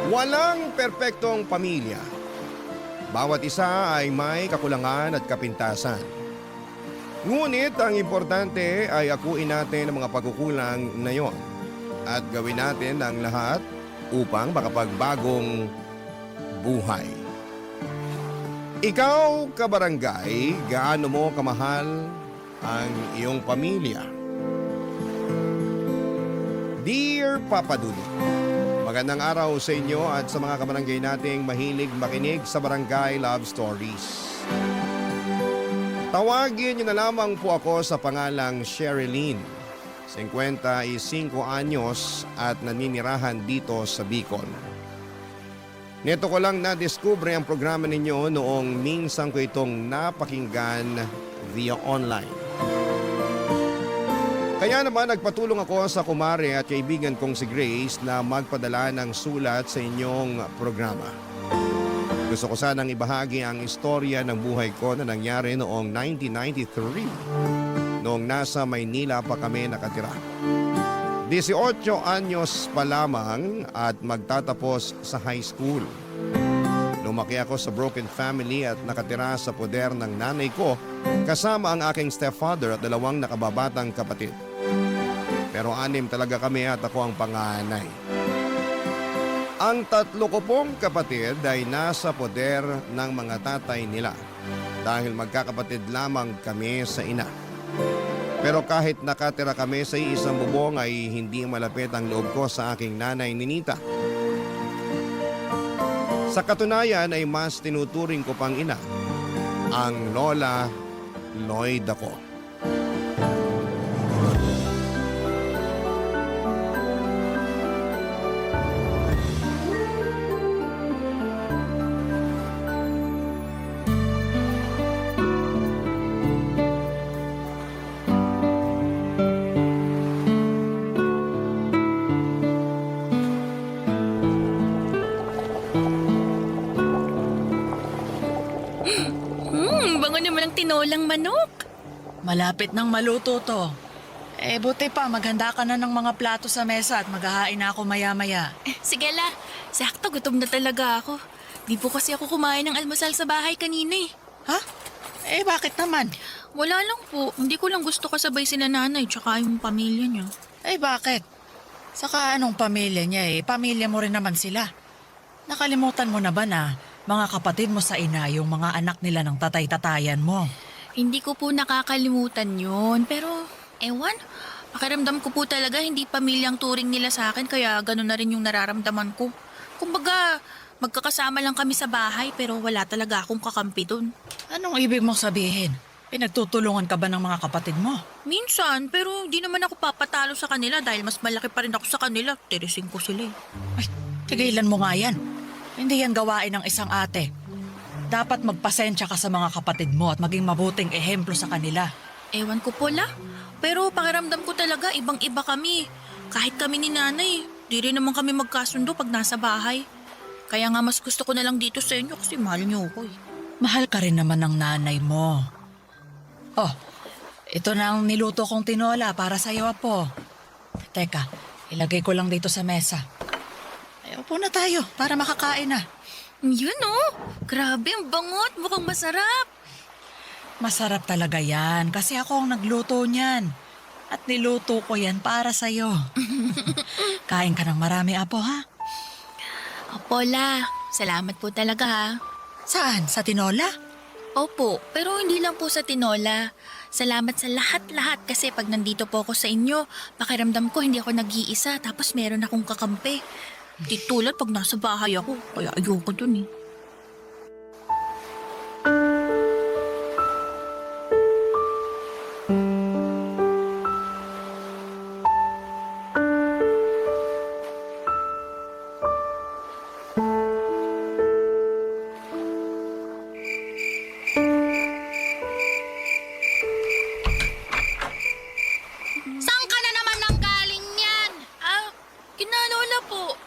Walang perpektong pamilya. Bawat isa ay may kakulangan at kapintasan. Ngunit ang importante ay akuin natin ang mga pagkukulang na yon at gawin natin ang lahat upang makapagbagong buhay. Ikaw, kabarangay, gaano mo kamahal ang iyong pamilya? Dear Papa Dudut, magandang araw sa inyo at sa mga kabarangay nating mahilig makinig sa Barangay Love Stories. Tawagin niyo na lamang po ako sa pangalang Sherilyn, 55 anyos at naninirahan dito sa Bicol. Neto ko lang na-discover ang programa ninyo noong minsan ko itong napakinggan via online. Kaya naman nagpatulong ako sa kumare at kaibigan kong si Grace na magpadala ng sulat sa inyong programa. Gusto ko sanang ibahagi ang istorya ng buhay ko na nangyari noong 1993, noong nasa Maynila pa kami nakatira. 18 anyos pa lamang at magtatapos sa high school. Lumaki ako sa broken family at nakatira sa poder ng nanay ko kasama ang aking stepfather at 2 nakababatang kapatid. Pero 6 talaga kami at ako ang panganay. Ang 3 ko pong kapatid ay nasa poder ng mga tatay nila dahil magkakapatid lamang kami sa ina. Pero kahit nakatira kami sa isang bubong ay hindi malapit ang loob ko sa aking nanay Ninita. Sa katunayan ay mas tinuturing ko pang ina, ang Lola Lloyd ako. Bango naman ang tinolang manok. Malapit nang maluto to. Buti pa, maghanda ka na ng mga plato sa mesa at maghahain na ako maya-maya. Sige la, sakto gutom na talaga ako. Di po kasi ako kumain ng almusal sa bahay kanina eh. Ha? Bakit naman? Wala lang po, hindi ko lang gusto kasabay sila nanay tsaka yung pamilya niya. Bakit? Saka anong pamilya niya Pamilya mo rin naman sila. Nakalimutan mo na ba na mga kapatid mo sa ina yung mga anak nila ng tatay-tatayan mo? Hindi ko po nakakalimutan yun, pero ewan, pakiramdam ko po talaga hindi pamilyang turing nila sa akin kaya gano'n na rin yung nararamdaman ko. Kumbaga, magkakasama lang kami sa bahay pero wala talaga akong kakampi dun. Anong ibig mong sabihin? Pinagtutulungan ka ba ng mga kapatid mo? Minsan, pero hindi naman ako papatalo sa kanila dahil mas malaki pa rin ako sa kanila. Tirising ko sila eh. Ay, tigilan mo nga yan. Hindi yan gawain ng isang ate. Dapat magpasensya ka sa mga kapatid mo at maging mabuting ehemplo sa kanila. Ewan ko po la, pero pakiramdam ko talaga ibang-iba kami. Kahit kami ni nanay, di rin naman kami magkasundo pag nasa bahay. Kaya nga mas gusto ko na lang dito sa inyo kasi mahal niyo ako eh. Mahal ka rin naman ng nanay mo. Oh, ito na ang niluto kong tinola para sa iyo, Apo. Teka, ilagay ko lang dito sa mesa. Upo na tayo para makakain na. Yun oh, grabe ang bangot, mukhang masarap. Masarap talaga yan kasi ako ang nagluto niyan. At niluto ko yan para sa'yo. Kain ka ng marami, Apo, ha? Opo, La. Salamat po talaga ha. Saan? Sa tinola? Opo, pero hindi lang po sa tinola. Salamat sa lahat-lahat kasi pag nandito po ako sa inyo, pakiramdam ko hindi ako nag-iisa tapos meron akong kakampi. Di tulad pag nasa bahay ako, kaya ayoko dun eh. Saan ka na naman nang galing yan? Kinalola po.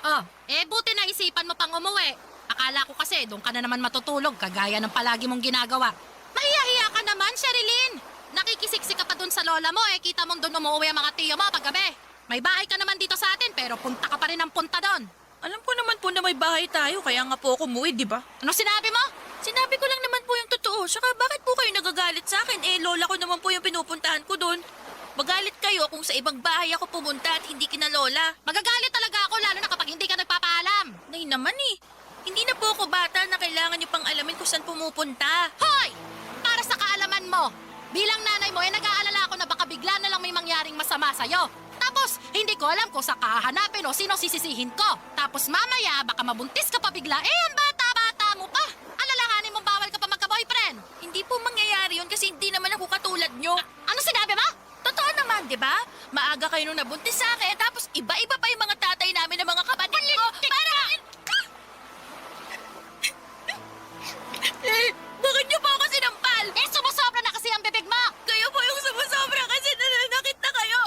Buti na isipan mo pang umuwi. Akala ko kasi doon ka na naman matutulog kagaya ng palagi mong ginagawa. Mahiya-hiya ka naman, Sherilyn. Nakikisiksik ka pa doon sa lola mo kita mong doon umuwi ang mga tiyo mo paggabi. May bahay ka naman dito sa atin pero punta ka pa rin ng punta doon. Alam ko naman po na may bahay tayo, kaya nga po ako umuwi, di ba? Ano sinabi mo? Sinabi ko lang naman po yung totoo. Saka bakit po kayo nagagalit sa akin? Lola ko naman po yung pinupuntahan ko doon. Magalit kayo kung sa ibang bahay ako pumunta at hindi kina lola. Magagalit talaga ako lalo na kapag hindi ka nagpapaalam. Nay naman eh. Hindi na po ako bata na kailangan niyo pang alamin kung saan pumupunta. Hoy! Para sa kaalaman mo, bilang nanay mo nag-aalala ako na baka bigla na lang may mangyaring masama sa'yo. Tapos, hindi ko alam kung sa kahanapin o sino sisisihin ko. Tapos mamaya, baka mabuntis ka pa bigla. Ang bata-bata mo pa. Alalahanin mong bawal ka pa magka-boyfriend. Hindi po mangyayari yun kasi hindi naman ako katulad nyo. Ano sinabi mo? Totoo naman, di ba? Maaga kayo nung nabuntis sa akin, tapos iba-iba pa yung mga tatay namin ng mga kapatid ko. Bakit niyo po ako sinampal? Sumusobra na kasi ang bibig mo. Kayo po yung sumusobra kasi nananakit na kayo.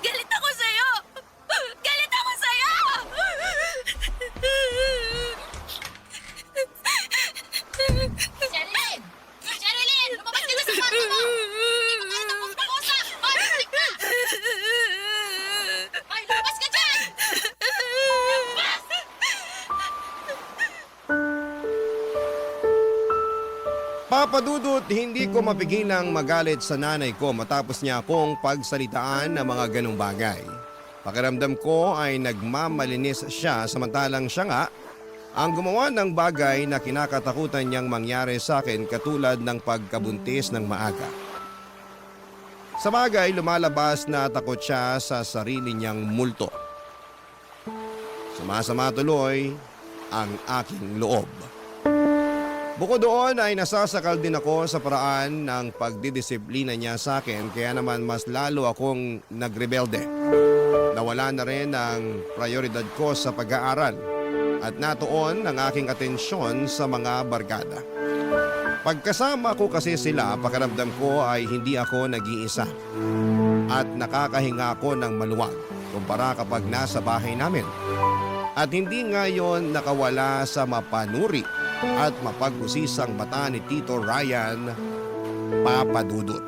Galit ako sa'yo. Galit ako sa'yo! Sherilyn! Sherilyn! Lumabas ka na sa kwarto mo! Hindi ko kaya tapos mag-usap! Hoy, balik ka! Hoy, lumabas ka dyan! Lumabas! Papa Dudut, hindi ko mapigilang magalit sa nanay ko matapos niya akong pagsalitaan ng mga ganong bagay. Pakiramdam ko ay nagmamalinis siya samantalang siya nga ang gumawa ng bagay na kinakatakutan niyang mangyari sa akin katulad ng pagkabuntis ng maaga. Sa bagay, lumalabas na takot siya sa sarili niyang multo. Sumasama tuloy ang aking loob. Bukod doon ay nasasakal din ako sa paraan ng pagdidisiplina niya sa akin kaya naman mas lalo akong nagrebelde. Nawala na rin ang prioridad ko sa pag-aaral at natuon ang aking atensyon sa mga barkada. Pagkasama ko kasi sila, pakiramdam ko ay hindi ako nag-iisa at nakakahinga ako ng maluwag kumpara kapag nasa bahay namin. At hindi ngayon nakawala sa mapanuri at mapag-usisang mata ni Tito Ryan, Papa Dudut.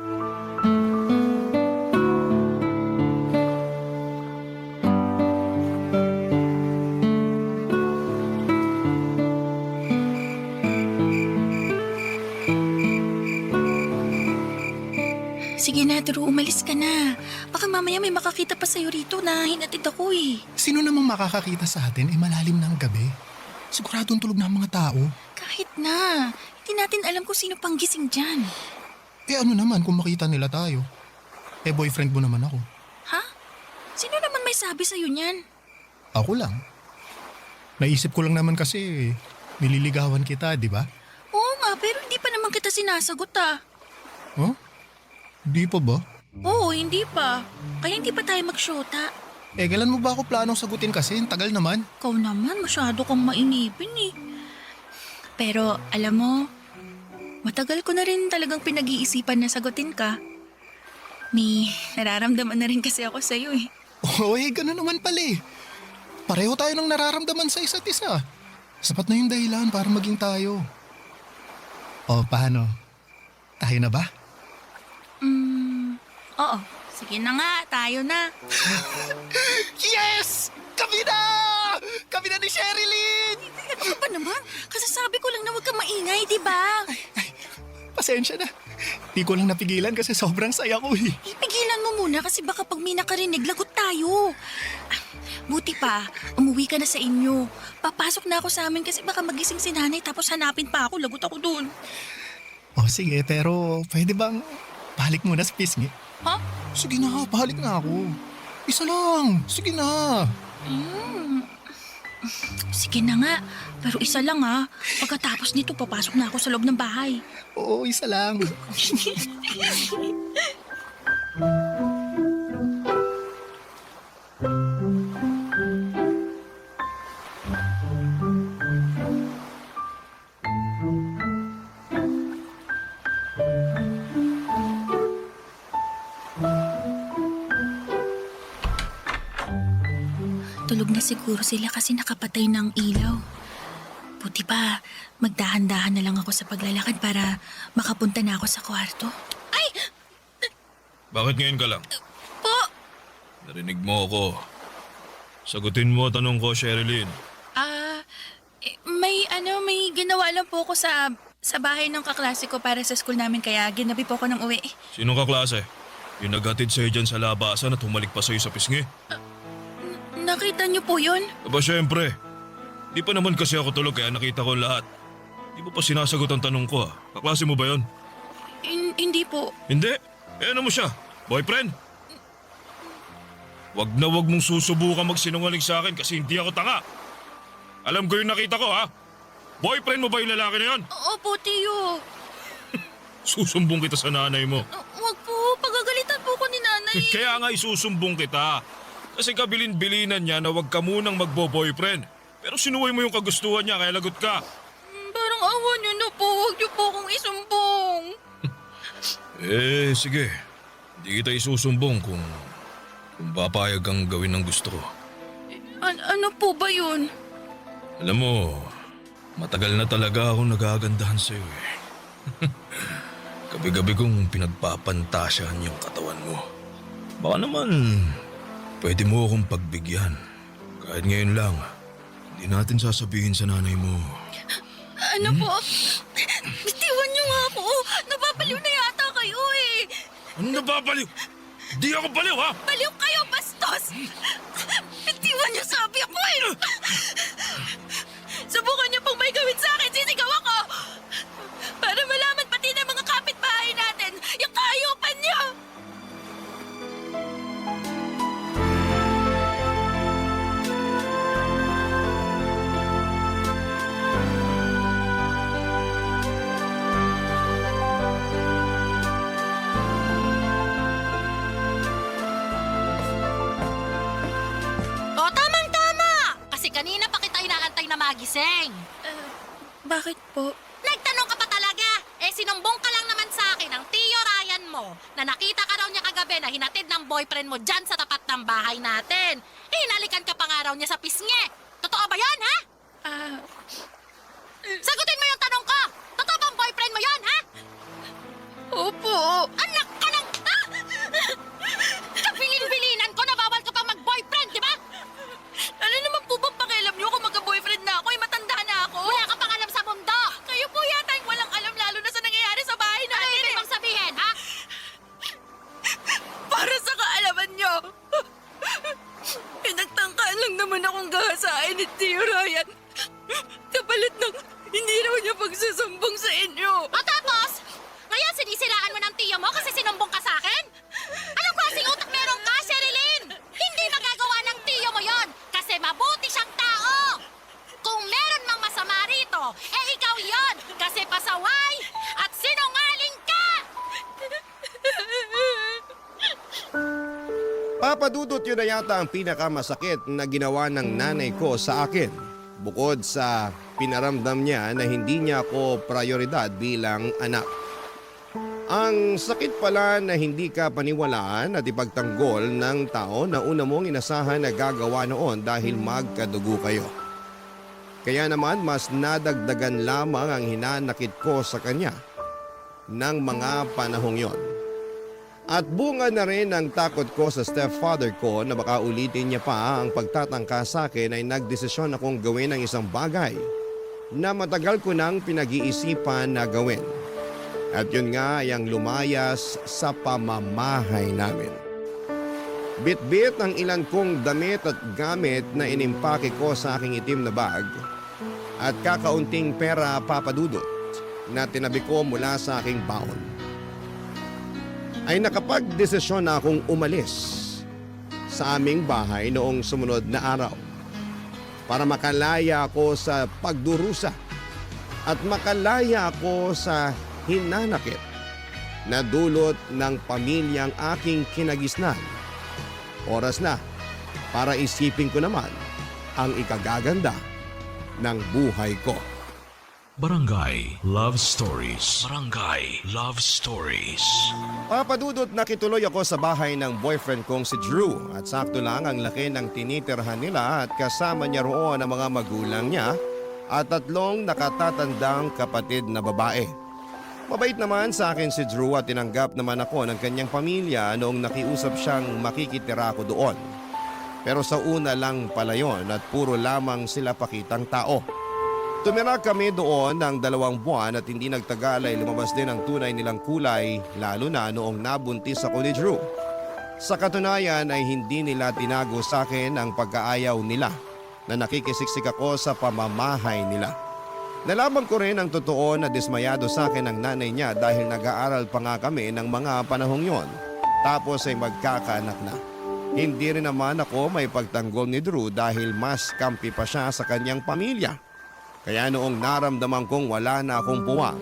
Sige na, Drew, umalis ka na. Baka mamaya may makakita pa sa'yo rito na hinatid ako eh. Sino namang makakakita sa atin malalim ng gabi? Siguradong tulog na ang mga tao. Kahit na. Hindi natin alam kung sino pang gising dyan. Ano naman kung makita nila tayo? Boyfriend mo naman ako. Ha? Sino naman may sabi sa'yo niyan? Ako lang. Naisip ko lang naman kasi nililigawan kita, di ba? Oo nga, pero hindi pa naman kita sinasagot ah. Huh? Di pa ba? Oo, hindi pa. Kaya hindi pa tayo magsyota. Kailan mo ba ako planong sagutin kasi? Ang tagal naman. Ikaw naman, masyado kang mainipin eh. Pero alam mo, matagal ko na rin talagang pinag-iisipan na sagutin ka. May nararamdaman na rin kasi ako sa'yo eh. Ganun naman pala eh. Pareho tayo ng nararamdaman sa isa't isa. Sapat na yung dahilan para maging tayo. Paano? Tayo na ba? Oo. Sige na nga, tayo na. Yes! Kami na! Kami na ni Sherilyn! Ano ba naman? Kasasabi ko lang na huwag kang maingay, di ba? Pasensya na. Di ko lang napigilan kasi sobrang saya ko eh. Ipigilan mo muna kasi baka pag may nakarinig, lagot tayo. Buti pa, umuwi ka na sa inyo. Papasok na ako sa amin kasi baka magising si nanay tapos hanapin pa ako, lagot ako doon. Oh sige, pero pwede bang balik muna sa pisngi? Ha? Sige na, balik na ako. Isa lang, sige na. Sige na nga, pero isa lang ha. Pagkatapos nito, papasok na ako sa loob ng bahay. Oo, isa lang. Tulog na siguro sila kasi nakapatay ng ilaw. Buti pa, magdahan-dahan na lang ako sa paglalakad para makapunta na ako sa kwarto. Ay! Bakit ngayon ka lang? Po! Narinig mo ako. Sagutin mo tanong ko, Sherilyn. May ginawa lang po ako sa bahay ng kaklase ko para sa school namin kaya ginabi po ako ng uwi. Sinong kaklase? Yung naghatid sa'yo dyan sa labasan at humalik pa sa'yo sa pisngi? Nakita niyo po yun? Aba syempre. Di pa naman kasi ako tulog kaya nakita ko lahat. Di mo pa sinasagot ang tanong ko ha? Kaklase mo ba yon? Hindi po. Hindi? Eh ano mo siya? Boyfriend? Wag na wag mong susubukan magsinungaling sa akin kasi hindi ako tanga. Alam ko yung nakita ko ha? Boyfriend mo ba yung lalaki na yon? Opo, Tiyo. Susumbong kita sa nanay mo. Wag po, pagagalitan po ko ni nanay. Kaya nga isusumbong kita. Kasi kabilin-bilinan niya na wag ka munang magbo-boyfriend. Pero sinuway mo yung kagustuhan niya kaya lagot ka. Parang awa niyo na po, wag niyo po akong isumbong. Eh, sige. Hindi kita isusumbong kung papayag kang gawin ng gusto ko. Ano po ba yun? Alam mo, matagal na talaga akong nagagandahan sa'yo eh. Gabi-gabi kong pinagpapantasyahan yung katawan mo. Baka naman, pwede mo akong pagbigyan. Kahit ngayon lang, hindi natin sasabihin sa nanay mo. Ano po? Bitiwan niyo nga ako. Napapaliw na yata kayo eh. Ano nababaliw? Di ako baliw ha! Baliw kayo, bastos! Bitiwan niyo sabi ako eh. Subukan niyo pong may gawin sa akin, sisigaw ako. Para malaman pati ng mga kapitbahay natin yung kaayupan niyo. O, tamang-tama! Kasi kanina pa kita inaantay na magising. Bakit po? Nagtanong ka pa talaga? Eh, sinumbong ka lang naman sa akin ng Tio Ryan mo na nakita ka raw niya kagabi na hinatid ng boyfriend mo dyan sa tapat ng bahay natin. Eh, hinalikan ka pa nga raw niya sa pisngi. Totoo ba yan, ha? Sagutin mo yung tanong ko! Totoo bang boyfriend mo yon, ha? Opo. Anak ka ng... Ah! Kabilin-bilinan ko na bawal ka pa mag-boyfriend, di ba? Ano naman po bang pakialam niyo kung magka-boyfriend na ako? Matanda na ako. Wala ka pang alam sa mundo! Kayo po yata yung walang alam lalo na sa nangyayari sa bahay Ano natin. ibig mong sabihin, ha? Para sa kaalaman niyo. Pinagtangkaan lang naman akong gahasain ni Tio Ryan. Kapalit ng hindi raw niya pagsusumbong sa inyo. O tapos, ngayon sinisiraan mo ng tiyo mo kasi sinumbong ka sa akin? Anong klaseng utak meron ka, Sherilyn? Hindi magagawa ng tiyo mo yon kasi mabuti siyang tao. Kung meron mang masama rito, eh ikaw yon kasi pasaway at sinungaling ka! Papadudot yun na yata ang pinakamasakit na ginawa ng nanay ko sa akin. Bukod sa pinaramdam niya na hindi niya ako prioridad bilang anak. Ang sakit pala na hindi ka paniwalaan at ipagtanggol ng tao na una mong inasahan na gagawa noon dahil magkadugo kayo. Kaya naman mas nadagdagan lamang ang hinanakit ko sa kanya ng mga panahong yon. At bunga na rin ang takot ko sa stepfather ko na baka ulitin niya pa ang pagtatangka sa akin ay nagdesisyon akong gawin ang isang bagay na matagal ko nang pinag-iisipan na gawin. At yun nga ay ang lumayas sa pamamahay namin. Bit-bit ang ilan kong damit at gamit na inimpake ko sa aking itim na bag at kakaunting pera papadudot na tinabi ko mula sa aking baon. Ay nakapag-desisyon na akong umalis sa aming bahay noong sumunod na araw para makalaya ako sa pagdurusa at makalaya ako sa hinanakit na dulot ng pamilyang aking kinagisnan. Oras na para isipin ko naman ang ikagaganda ng buhay ko. Barangay Love Stories. Barangay Love Stories. Papadudot nakituloy ako sa bahay ng boyfriend kong si Drew at sakto lang ang laki ng tinitirhan nila at kasama niya roon ang mga magulang niya at 3 nakatatandang kapatid na babae. Mabait naman sa akin si Drew at tinanggap naman ako ng kanyang pamilya noong nakiusap siyang makikitira ko doon. Pero sa una lang pala yon at puro lamang sila pakitang tao. Tumira kami doon ng 2 buwan at hindi nagtagal ay lumabas din ang tunay nilang kulay lalo na noong nabuntis ako ni Drew. Sa katunayan ay hindi nila tinago sa akin ang pagkaayaw nila na nakikisiksik ako sa pamamahay nila. Nalaman ko rin ang totoo na dismayado sa akin ang nanay niya dahil nag-aaral pa nga kami ng mga panahong yon. Tapos ay magkakaanak na. Hindi rin naman ako may pagtanggol ni Drew dahil mas kampi pa siya sa kanyang pamilya. Kaya noong naramdaman kong wala na akong puwang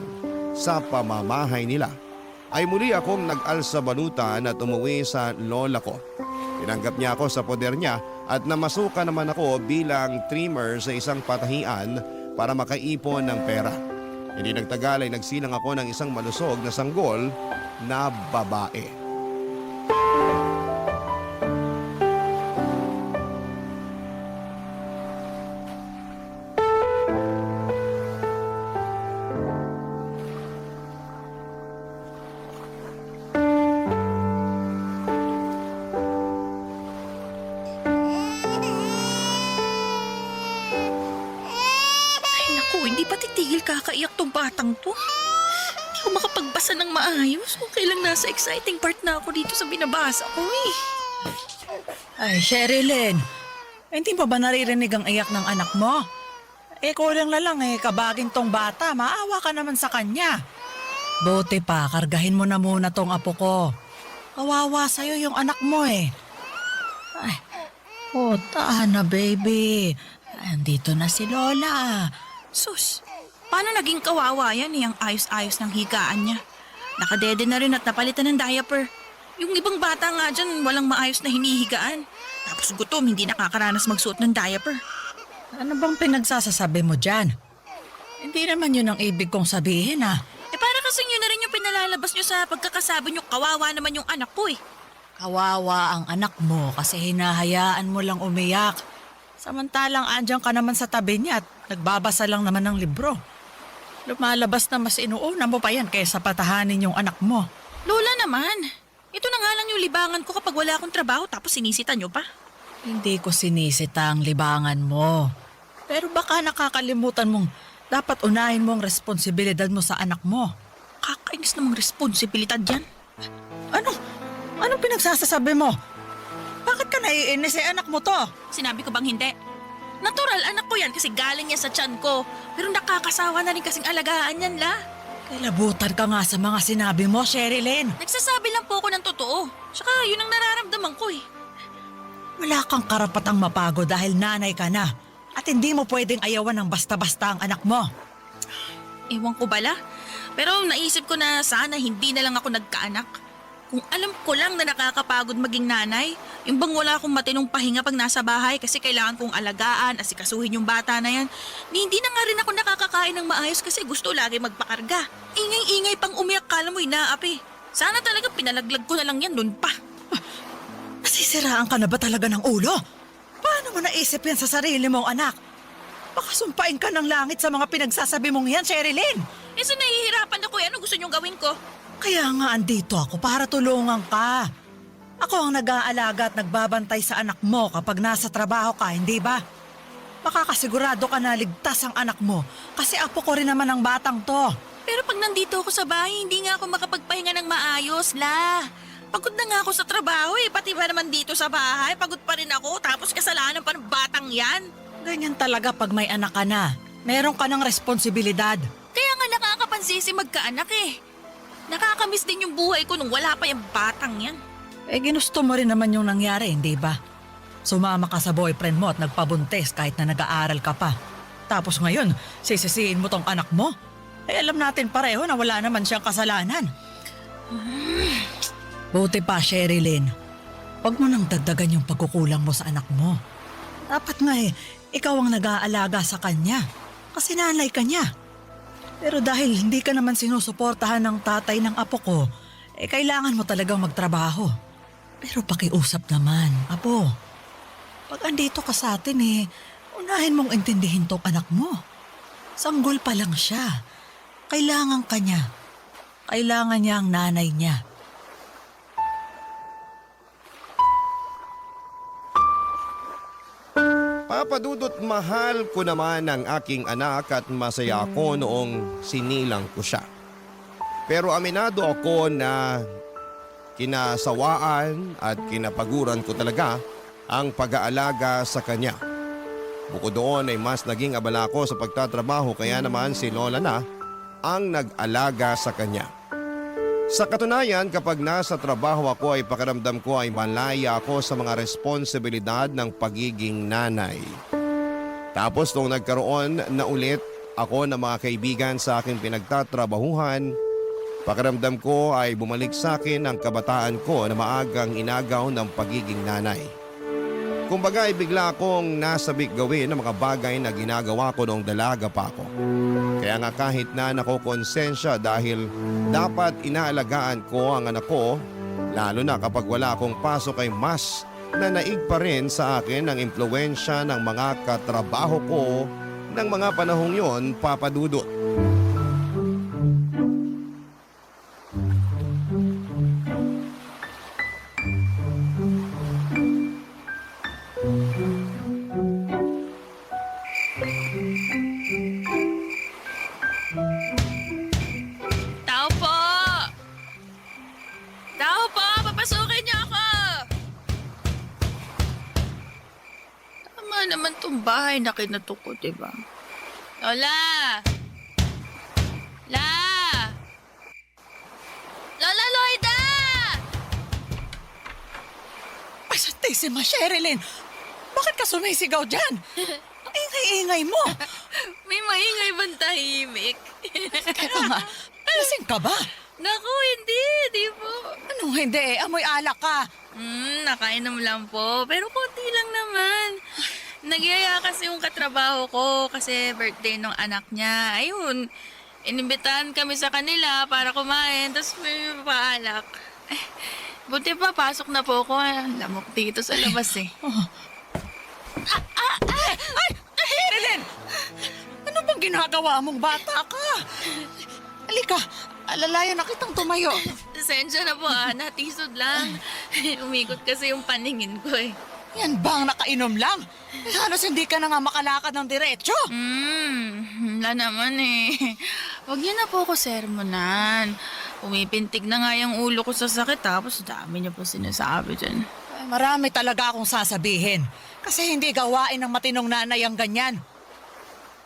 sa pamamahay nila, ay muli akong nag-alsa balutan at umuwi sa lola ko. Tinanggap niya ako sa poder niya at namasukan naman ako bilang trimmer sa isang patahian para makaipon ng pera. Hindi nagtagal ay nagsilang ako ng isang malusog na sanggol na babae. Hindi pa titigil kakaiyak tong batang to. Hindi ko makapagbasa ng maayos. Okay lang nasa exciting part na ako dito sa binabasa ko eh. Ay, Sherilyn, hindi pa ba naririnig ang iyak ng anak mo? Kulang na lang kabagin tong bata, maawa ka naman sa kanya. Buti pa, kargahin mo na muna tong apo ko. Kawawa sa'yo yung anak mo eh. Ay, na baby. Andito na si Lola. Sus, paano naging kawawa yan ang ayos-ayos ng higaan niya? Nakadede na rin at napalitan ng diaper. Yung ibang bata nga dyan walang maayos na hinihigaan. Tapos gutom, hindi nakakaranas magsuot ng diaper. Ano bang pinagsasasabi mo dyan? Hindi naman yun ang ibig kong sabihin Para kasing yun na rin yung pinalalabas nyo sa pagkakasabi nyo, kawawa naman yung anak ko eh. Kawawa ang anak mo kasi hinahayaan mo lang umiyak. Samantalang andyan ka naman sa tabi niya at nagbabasa lang naman ng libro. Lumalabas na mas inuuna mo pa yan kaysa patahanin yung anak mo. Lola naman, ito na nga lang yung libangan ko kapag wala akong trabaho tapos sinisita nyo pa. Hindi ko sinisita ang libangan mo. Pero baka nakakalimutan mong dapat unahin mo ang responsibilidad mo sa anak mo. Kakainis namang responsibilidad yan. Anong pinagsasasabi mo? Bakit ka naiinis anak mo to? Sinabi ko bang hindi? Natural, anak ko yan kasi galing niya sa tiyan ko. Pero nakakasawa na rin kasing alagaan yan, la. Kailabutan ka nga sa mga sinabi mo, Sherilyn. Nagsasabi lang po ako ng totoo. Tsaka yun ang nararamdaman ko eh. Wala kang karapatang mapago dahil nanay ka na. At hindi mo pwedeng ayawan ng basta-basta ang anak mo. Ewan ko bala. Pero naisip ko na sana hindi na lang ako nagkaanak. Kung alam ko lang na nakakapagod maging nanay, yung bang wala akong matinong pahinga pag nasa bahay kasi kailangan kong alagaan, asikasuhin yung bata na yan. Hindi na nga rin ako nakakakain ng maayos kasi gusto lagi magpakarga. Ingay-ingay pang umiyak, kala mo inaapi. Sana talaga pinalaglag ko na lang yan dun pa. Nasisiraan ka na ba talaga ng ulo? Paano mo naisip yan sa sarili mong anak? Baka sumpain ka ng langit sa mga pinagsasabi mong yan, Sherilyn. So nahihirapan ako eh. Ano gusto niyong gawin ko? Kaya nga andito ako para tulungan ka. Ako ang nag-aalaga at nagbabantay sa anak mo kapag nasa trabaho ka, hindi ba? Makakasigurado ka na ligtas ang anak mo kasi apo ko rin naman ang batang to. Pero pag nandito ako sa bahay, hindi nga ako makapagpahinga ng maayos, La. Pagod na nga ako sa trabaho eh. Pati ba naman dito sa bahay, pagod pa rin ako. Tapos kasalanan pa ng batang yan. Ganyan talaga pag may anak ka na. Meron ka ng responsibilidad. Kaya nga nakakapansisi magkaanak eh. Nakakamiss din yung buhay ko nung wala pa yung batang yan. Eh ginusto mo rin naman yung nangyari, hindi ba? Sumama ka sa boyfriend mo at nagpabuntis kahit na nag-aaral ka pa. Tapos ngayon, sisisihin mo tong anak mo? Eh alam natin pareho na wala naman siyang kasalanan. Buti pa, Sherilyn. Huwag mo nang dagdagan yung pagkukulang mo sa anak mo. Dapat nga ikaw ang nag-aalaga sa kanya. Kasi nanay ka niya. Pero dahil hindi ka naman sinusuportahan ng tatay ng apo ko, kailangan mo talagang magtrabaho. Pero pakiusap naman, apo. Pag andito ka sa atin unahin mong intindihin tong anak mo. Sanggol pa lang siya. Kailangan ka niya. Kailangan niya ang nanay niya. Papadudot mahal ko naman ang aking anak at masaya ako noong sinilang ko siya. Pero aminado ako na kinasawaan at kinapaguran ko talaga ang pag-aalaga sa kanya. Bukod doon ay mas naging abala ko sa pagtatrabaho kaya naman si Lola na ang nag-alaga sa kanya. Sa katunayan, kapag nasa trabaho ako ay pakiramdam ko ay malaya ako sa mga responsibilidad ng pagiging nanay. Tapos nung nagkaroon na ulit ako ng mga kaibigan sa aking pinagtatrabahuhan, pakiramdam ko ay bumalik sa akin ang kabataan ko na maagang inagaw ng pagiging nanay. Kumbaga ay bigla akong nasabik gawin ng mga bagay na ginagawa ko noong dalaga pa ako. Kaya nga kahit na nakokonsensya dahil dapat inaalagaan ko ang anak ko, lalo na kapag wala akong pasok ay mas nanaig pa rin sa akin ang impluwensya ng mga katrabaho ko ng mga panahong yon, Papa Dudut. Tao po! Tao po! Papasukin niyo ako! Tama naman tong bahay na kinatuko, diba? Lola! La! Lola Loida! Ay, Santissima, Sherilyn! Bakit ka sumisigaw dyan? Ang ingay-ingay mo! May maingay bang tahimik? Pero nga, lasing ka ba? Naku, hindi. Di po. Anong hindi? Amoy alak ka. Nakainom lang po. Pero konti lang naman. Nagyaya kasi yung katrabaho ko kasi birthday ng anak niya. Ayun, inimbitahan kami sa kanila para kumain. Tapos may paalak. Buti pa, pasok na po ako. Lamok dito sa labas eh. Sherilyn! Ano bang ginagawa mong bata ka? Halika, alalayan na kitang tumayo. Sensya na po natisod lang. Umikot kasi yung paningin ko eh. Yan bang nakainom lang? Halos hindi ka na nga makalakad ng diretso. Wala naman eh. Huwag niyo na po ako sermonan. Umipintig na nga yung ulo ko sa sakit tapos dami niyo po sinasabi dyan. Marami talaga akong sasabihin. Kasi hindi gawain ng matinong nanay ang ganyan.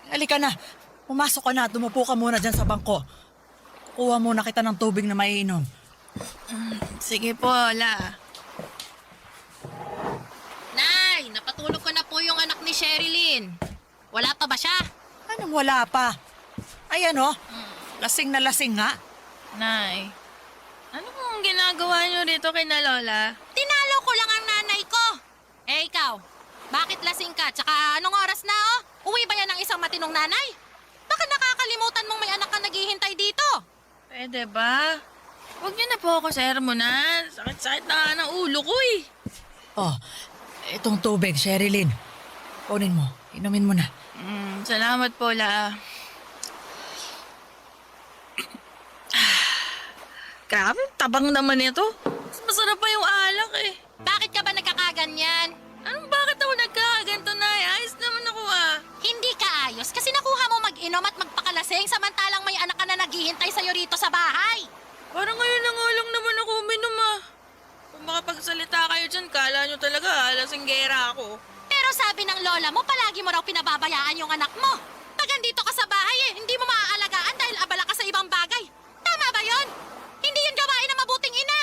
Halika na, pumasok ka na at dumupo ka muna dyan sa bangko. Kuha muna kita ng tubig na maiinom. Sige po, La. Nay, napatulog ko na po yung anak ni Sherilyn. Wala pa ba siya? Anong wala pa? Ayan lasing na lasing nga. Nay, ano pong ginagawa niyo rito kay na Lola? Tinalo ko lang ang nanay ko. Eh ikaw, bakit lasing ka? Tsaka anong oras na Uwi ba yan ng isang matinong nanay? Baka nakakalimutan mong may anak ka naghihintay dito. Pwede ba? Huwag niyo na po ako sermonan. Sakit-sakit na nga ng ulo ko eh. Itong tubig, Sherilyn. Kunin mo, inumin mo na. Salamat po, La. Grabe, tabang naman ito. Mas masarap pa yung alak eh. Bakit ka ba nagkakaganyan? Anong bakit ako nagkakaganto, Nay? Ayos naman ako ah. Hindi ka ayos kasi nakuha mo mag-inom at magpakalasing samantalang may anak ka na naghihintay sa'yo rito sa bahay. Parang ngayon na nga lang naman ako uminom ah. Kung makapagsalita kayo dyan, kala nyo talaga lasinggera ako. Pero sabi ng lola mo, palagi mo raw pinababayaan yung anak mo. Pag andito ka sa bahay hindi mo maaalagaan dahil abala ka sa ibang bagay. Tama ba yon? Hindi yun gawain ng mabuting ina.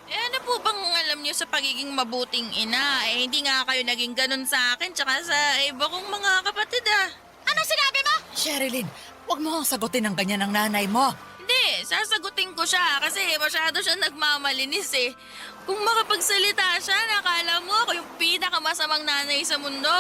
Eh ano po bang alam niyo sa pagiging mabuting ina? Eh hindi nga kayo naging ganun sa akin tsaka sa iba kong mga kapatid ah. Anong sinabi mo? Sherilyn, huwag mo kang sagutin ng ganyan ng nanay mo. Hindi, sasagutin ko siya kasi masyado siya nagmamalinis eh. Kung makapagsalita siya, nakala mo ako yung pinakamasamang nanay sa mundo.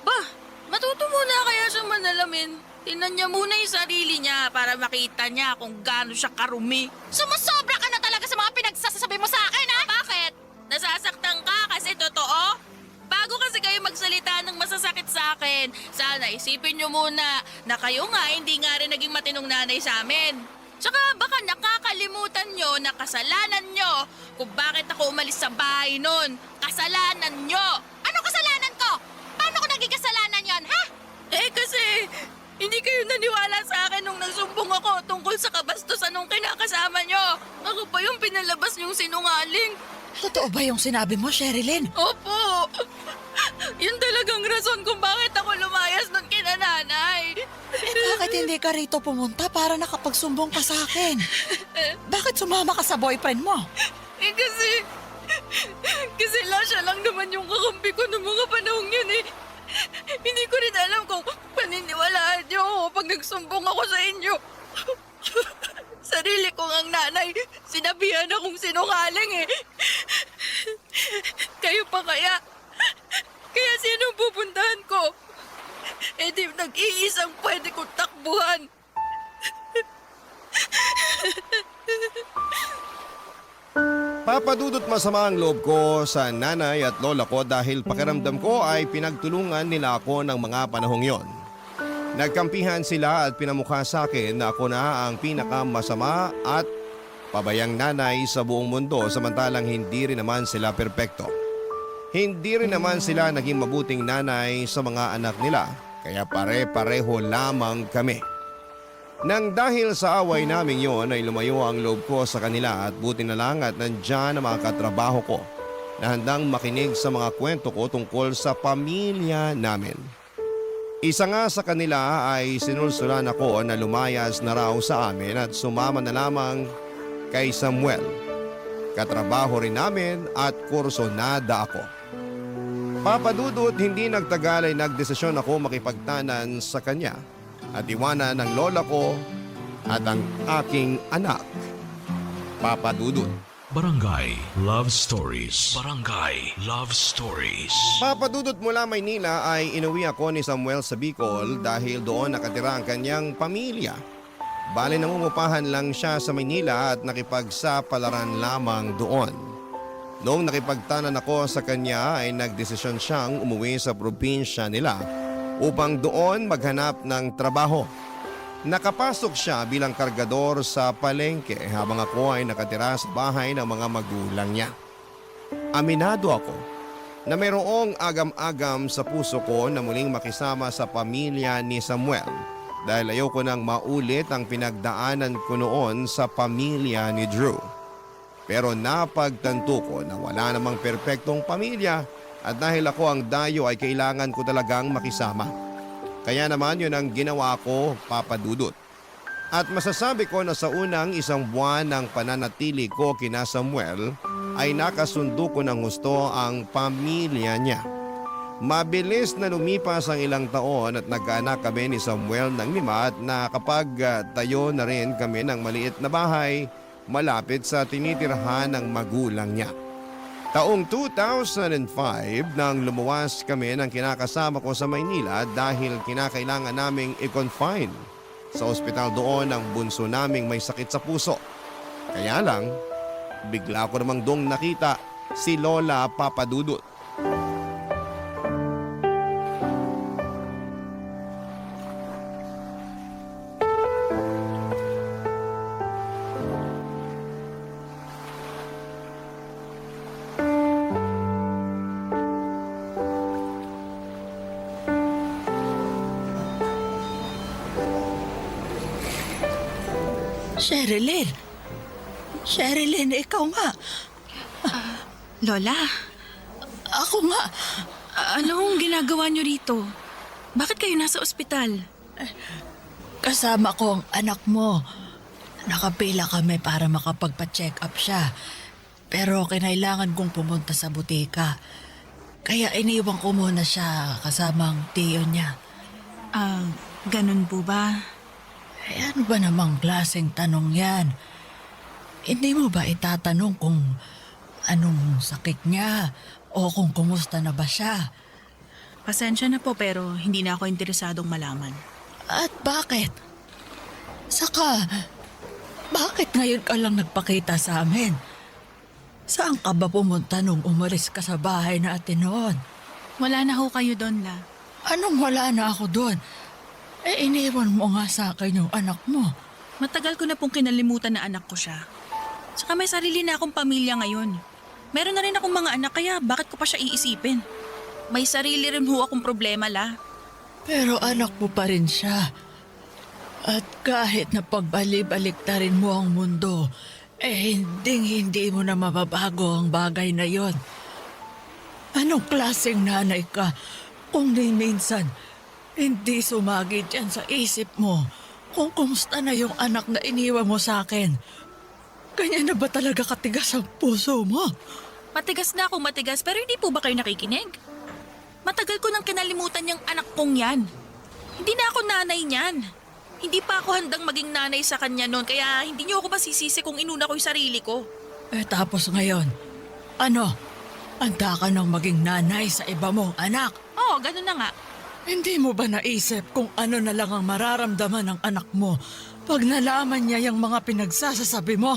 Bah, matuto muna kaya siyang manalamin. Tingnan niya muna yung sarili niya para makita niya kung gaano siya karumi. Sumusobra ka na talaga sa mga pinagsasabi mo sa akin, ha? Bakit? Nasasaktan ka kasi totoo? Bago kasi kayo magsalita ng masasakit sa akin, sana isipin niyo muna na kayo nga hindi nga rin naging matinong nanay sa amin. Tsaka baka nakakalimutan nyo na kasalanan nyo kung bakit ako umalis sa bahay nun. Kasalanan nyo! Anong kasalanan ko? Paano ko naging kasalanan yon, ha? Eh kasi hindi kayo naniwala sa akin nung nagsumbong ako tungkol sa kabastusan nung kinakasama nyo. Ako pa yung pinalabas niyong sinungaling. Totoo ba yung sinabi mo, Sherilyn? Opo! Yun talagang rason kung bakit ako lumayas nun kina nanay. Bakit hindi ka rito pumunta para nakapagsumbong ka sa akin? Bakit sumama ka sa boyfriend mo? Eh kasi siya lang naman yung kakampi ko noong mga panahong yun eh. Hindi ko rin alam kung paniniwalaan niyo ako pag nagsumbong ako sa inyo. Sarili ko ang nanay, sinabihan akong sinungaling eh. Kayo pa kaya? Kaya sinong pupuntahan ko? Eh di nag-iisang pwede kong takbuhan. Papadudot masama ang loob ko sa nanay at lola ko dahil pakiramdam ko ay pinagtulungan nila ako ng mga panahong yon. Nagkampihan sila at pinamukha sa akin na ako na ang pinakamasama at pabayang nanay sa buong mundo samantalang hindi rin naman sila perpekto. Hindi rin naman sila naging mabuting nanay sa mga anak nila kaya pare-pareho lamang kami. Nang dahil sa away namin yon ay lumayo ang loob ko sa kanila at buti na lang at nandyan ang mga katrabaho ko na handang makinig sa mga kwento ko tungkol sa pamilya namin. Isa nga sa kanila ay sinulsulan ako na lumayas na raw sa amin at sumama na lamang kay Samuel. Katrabaho rin namin at kursonada ako. Papadudot hindi nagtagal ay nagdesisyon ako makipagtanan sa kanya at iwanan ng lola ko at ang aking anak. Papadudot. Barangay Love Stories. Barangay Love Stories. Papadudot mula Maynila ay inuwi ako ni Samuel sa Bicol dahil doon nakatira ang kanyang pamilya. Bale nangungupahan lang siya sa Maynila at nakipagsapalaran lamang doon. Noong nakipagtanan ako sa kanya ay nagdesisyon siyang umuwi sa probinsya nila upang doon maghanap ng trabaho. Nakapasok siya bilang kargador sa palengke habang ako ay nakatira sa bahay ng mga magulang niya. Aminado ako na mayroong agam-agam sa puso ko na muling makisama sa pamilya ni Samuel dahil ayoko nang maulit ang pinagdaanan ko noon sa pamilya ni Drew. Pero napagtanto ko na wala namang perpektong pamilya at dahil ako ang dayo ay kailangan ko talagang makisama. Kaya naman yun ang ginawa ko, papadudot. At masasabi ko na sa unang isang buwan ng pananatili ko kina Samuel ay nakasundo ko ng gusto ang pamilya niya. Mabilis na lumipas ang ilang taon at nagkaanak kami ni Samuel ng 5 at nakapagtayo na rin kami ng maliit na bahay malapit sa tinitirhan ng magulang niya. Taong 2005 nang lumuwas kami ng kinakasama ko sa Maynila dahil kinakailangan naming i-confine sa ospital doon ang bunso naming may sakit sa puso. Kaya lang, bigla ko namang dong nakita si Lola Papadudut. Sherilyn! Sherilyn, ikaw nga. Lola, Ako nga. anong ginagawa niyo rito? Bakit kayo nasa ospital? Kasama ko ang anak mo. Nakapila kami para makapagpa-check up siya. Pero kinailangan kong pumunta sa butika. Kaya iniwan ko muna siya kasama ang tiyo niya. Ganun po ba? Ano ba namang klaseng tanong yan? Hindi mo ba itatanong kung anong sakit niya o kung kumusta na ba siya? Pasensya na po pero hindi na ako interesadong malaman. At bakit? Saka, bakit ngayon ka lang nagpakita sa amin? Saan ka ba pumunta nung umalis ka sa bahay natin noon? Wala na ho kayo doon, La. Anong wala na ako doon? Iniwan mo nga sa akin yung anak mo. Matagal ko na pong kinalimutan na anak ko siya. Saka may sarili na akong pamilya ngayon. Meron na rin akong mga anak kaya bakit ko pa siya iisipin? May sarili rin ho akong problema, La. Pero anak mo pa rin siya. At kahit na pagbalik-baliktarin mo ang mundo, hindi mo na mababago ang bagay na yon. Anong klaseng nanay ka kung di minsan hindi sumagi dyan sa isip mo kung kumusta na yung anak na iniwan mo sa akin? Ganyan na ba talaga katigas ang puso mo? Matigas na akong matigas pero hindi po ba kayo nakikinig? Matagal ko nang kinalimutan yung anak kong yan. Hindi na ako nanay niyan. Hindi pa ako handang maging nanay sa kanya noon kaya hindi niyo ako masisisi kung inuna ko yung sarili ko. Tapos ngayon, handa ka nang maging nanay sa iba mong anak? Oo, ganun na nga. Hindi mo ba naisip kung ano na lang ang mararamdaman ng anak mo pag nalaman niya yung mga pinagsasasabi mo?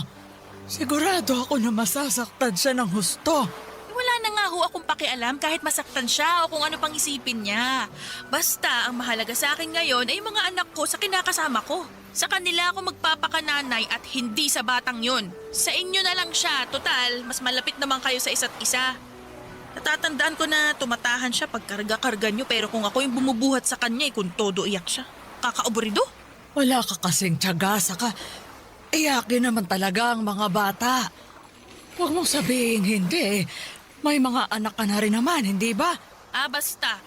Sigurado ako na masasaktan siya ng husto. Wala na nga ho akong pakialam kahit masaktan siya o kung ano pang isipin niya. Basta ang mahalaga sa akin ngayon ay mga anak ko sa kinakasama ko. Sa kanila ako magpapakananay at hindi sa batang yon. Sa inyo na lang siya, total, mas malapit naman kayo sa isa't isa. Natatandaan ko na tumatahan siya pag karga-karga niyo pero kung ako yung bumubuhat sa kanya kung todo iyak siya. Kakauburido. Wala ka kasing tiyaga, saka iyakin naman talaga ang mga bata. Huwag mong sabihin hindi. May mga anak ka na rin naman, hindi ba? Basta.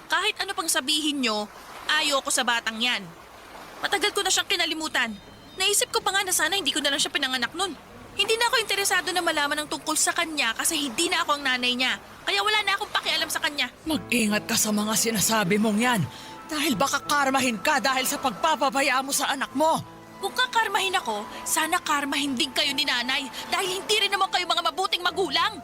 Kahit ano pang sabihin nyo, ayoko sa batang yan. Matagal ko na siyang kinalimutan. Naisip ko pa nga na sana hindi ko na lang siya pinanganak nun. Hindi na ako interesado na malaman ng tungkol sa kanya kasi hindi na ako ang nanay niya. Kaya wala na akong pakialam sa kanya. Mag-ingat ka sa mga sinasabi mong yan. Dahil baka karmahin ka dahil sa pagpapabaya mo sa anak mo. Kung kakarmahin ako, sana karmahin din kayo ni nanay dahil hindi rin naman kayo mga mabuting magulang.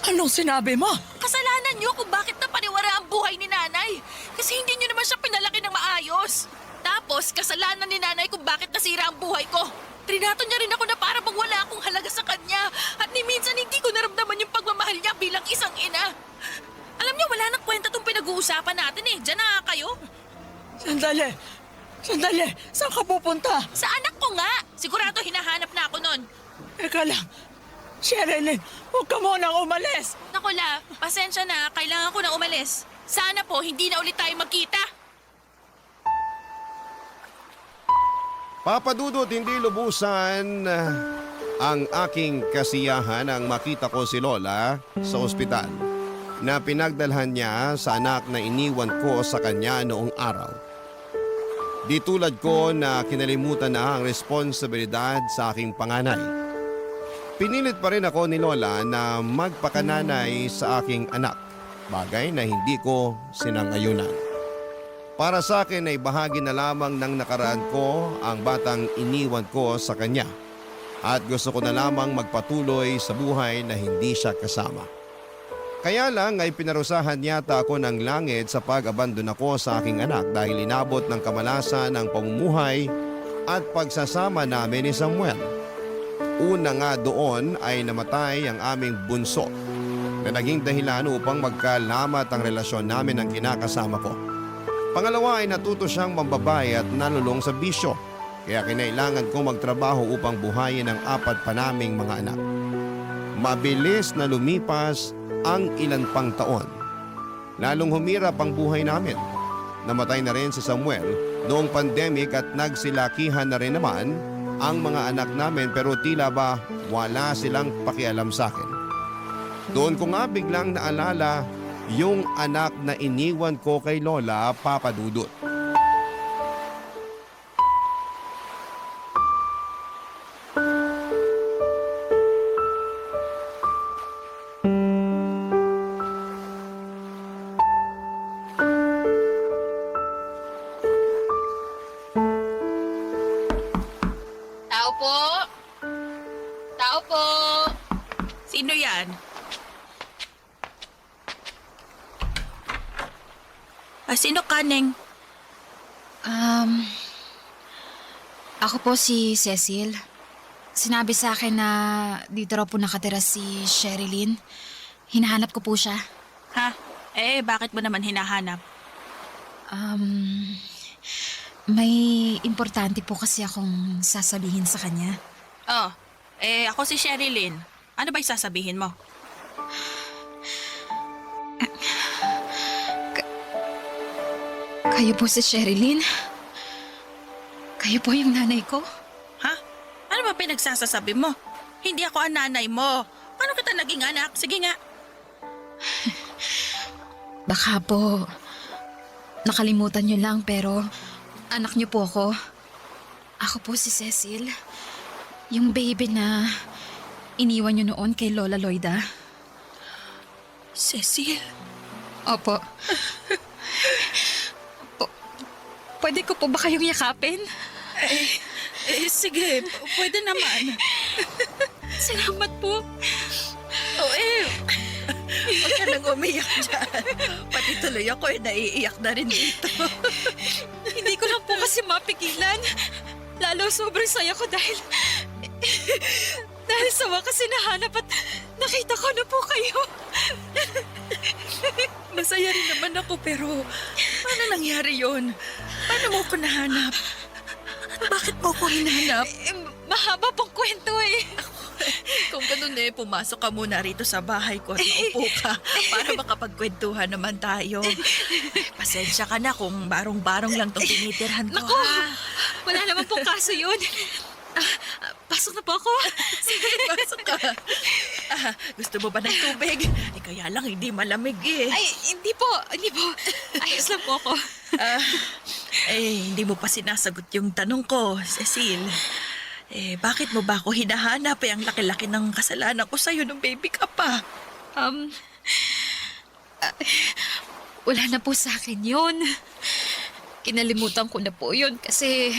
Anong sinabi mo? Kasalanan niyo kung bakit napaniwara ang buhay ni nanay. Kasi hindi niyo naman siya pinalaki ng maayos. Tapos, kasalanan ni nanay kung bakit nasira ang buhay ko. Trinato niya rin ako na para bang wala akong halaga sa kanya. At ni minsan hindi ko naramdaman yung pagmamahal niya bilang isang ina. Alam niyo, wala nang kwenta tong pinag-uusapan natin eh. Diyan na kayo. Sandali! Saan ka pupunta? Sa anak ko nga. Sigurado hinahanap na ako nun. Eka lang. Sherilyn, huwag ka munang umalis. Naku, La, pasensya na. Kailangan ko na umalis. Sana po hindi na ulit tayo magkita. Papa Dudut, hindi lubusan ang aking kasiyahan ang makita ko si Lola sa ospital na pinagdalhan niya sa anak na iniwan ko sa kanya noong araw. Di tulad ko na kinalimutan na ang responsibilidad sa aking panganay. Pinilit pa rin ako ni Lola na magpakananay sa aking anak, bagay na hindi ko sinangayunan. Para sa akin ay bahagi na lamang ng nakaraan ko ang batang iniwan ko sa kanya at gusto ko na lamang magpatuloy sa buhay na hindi siya kasama. Kaya lang ay pinarusahan yata ako ng langit sa pag-abandon ako sa aking anak dahil inabot ng kamalasan ng pamumuhay at pagsasama namin ni Samuel. Una nga doon ay namatay ang aming bunso na naging dahilan upang magkalamat ang relasyon namin ng kinakasama ko. Pangalawa ay natuto siyang mambabay at nalulong sa bisyo kaya kinailangan ko magtrabaho upang buhayin ang 4 pa naming mga anak. Mabilis na lumipas ang ilan pang taon. Lalong humirap ang buhay namin. namatay na rin si Samuel noong pandemic at nagsilakihan na rin naman ang mga anak namin pero tila ba wala silang pakialam sa akin. Doon ko nga biglang naalala yung anak na iniwan ko kay Lola, Papa Dudut. Tao po! Tao po! Sino yan? Sino ka, Neng? Ako po si Cecil. Sinabi sa akin na dito raw po nakatira si Sherilyn. Hinahanap ko po siya. Ha? Bakit mo naman hinahanap? May importante po kasi akong sasabihin sa kanya. Ako si Sherilyn. Ano ba sasabihin mo? Kayo po si Sherilyn? Kayo po yung nanay ko? Ha? Ano ba pinagsasasabi mo? Hindi ako ang nanay mo. Paano kita naging anak? Sige nga. Baka po nakalimutan niyo lang pero anak niyo po ako. Ako po si Cecil. Yung baby na iniwan niyo noon kay Lola Loida. Cecil? Opo. Pwede ko po ba kayong yakapin? Sige. Pwede naman. Salamat po. Huwag ka nang umiyak dyan. Pati tuloy ako naiiyak na rin dito. Hindi ko lang po kasi mapigilan. Lalo sobrang saya ko dahil sa wakas nahanap at nakita ko na po kayo. Masaya rin naman ako pero paano nangyari yon? Paano mo ko nahanap? At bakit mo ko hinahanap? Mahaba pong kwento eh. Kung ganun pumasok ka muna rito sa bahay ko at maupo ka para makapagkwentuhan naman tayo. Pasensya ka na kung barong-barong lang itong tinitirhan ko. Naku, wala naman pong kaso yun. Pasok na po ako. Sige, pasok ka. Gusto mo ba ng tubig? Kaya lang hindi malamig Ay, hindi po. Ayos lang po ako. Hindi mo pa sinasagot yung tanong ko, Cecil. Bakit mo ba ako hinahanap? Ang laki-laki ng kasalanan ko sa'yo nung baby ka pa. Wala na po sa akin yun. Kinalimutan ko na po yun kasi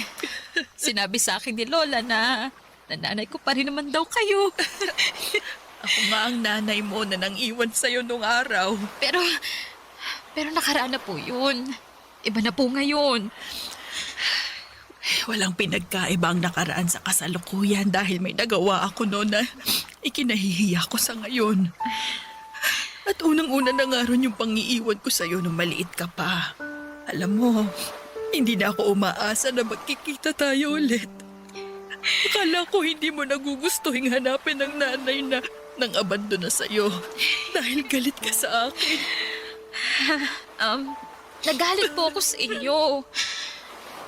sinabi sa akin ni Lola na nanay ko pa rin naman daw kayo. Ako nga ang nanay mo na nang iwan sa'yo nung araw. Pero nakaraan na po yun. Iba na po ngayon. Walang pinagkaiba ang nakaraan sa kasalukuyan dahil may nagawa ako noon na ikinahihiya ko sa ngayon. At unang-una na nga ron yung pangiiwan ko sa'yo nung maliit ka pa. Alam mo, hindi na ako umaasa na magkikita tayo ulit. Akala ko hindi mo nagugustuhin hanapin ang nanay na nang abandon na sa'yo dahil galit ka sa akin. Nagalit po ako sa inyo.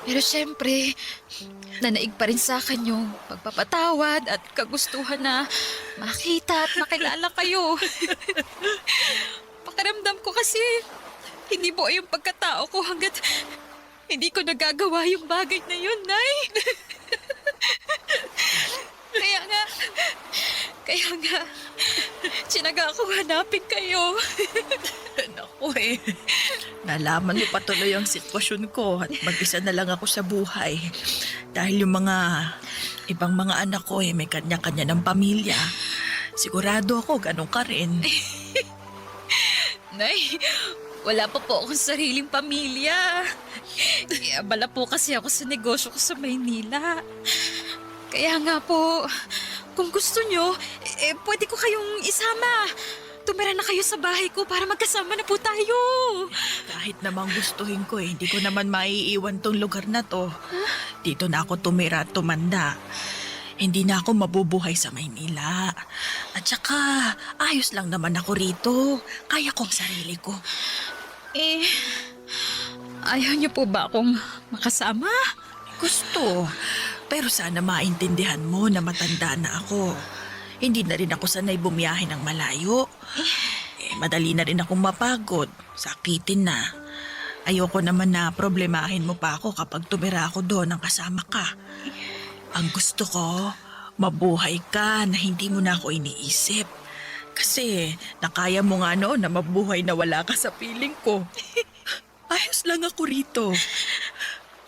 Pero syempre, nanaig pa rin sa akin yung pagpapatawad at kagustuhan na makita at makilala kayo. Pakiramdam ko kasi hindi buo yung pagkatao ko hanggat hindi ko nagagawa yung bagay na yun, Nay. Kaya nga, tsinaga ako hanapin kayo. Naku nalaman mo patuloy ang sitwasyon ko at mag-isa na lang ako sa buhay. Dahil yung mga ibang mga anak ko may kanya-kanya ng pamilya. Sigurado ako ganun ka rin. Nay, wala pa po akong sariling pamilya. Abala po kasi ako sa negosyo ko sa Maynila. Kaya nga po, kung gusto nyo, pwede ko kayong isama. Tumira na kayo sa bahay ko para magkasama na po tayo. Kahit namang gustuhin ko hindi ko naman maiiwan tong lugar na to. Dito na ako tumira at tumanda. Hindi na ako mabubuhay sa Maynila. At saka, ayos lang naman ako rito. Kaya ko ang sarili ko. Ayaw niyo po ba akong makasama? Gusto. Pero sana maintindihan mo na matanda na ako. Hindi na rin ako sanay bumiyahe ng malayo. Madali na rin akong mapagod. Sakitin na. Ayoko naman na problemahin mo pa ako kapag tumira ako doon ng kasama ka. Ang gusto ko, mabuhay ka na hindi mo na ako iniisip. Kasi nakaya mo nga noon na mabuhay na wala ka sa piling ko. Ayos lang ako rito.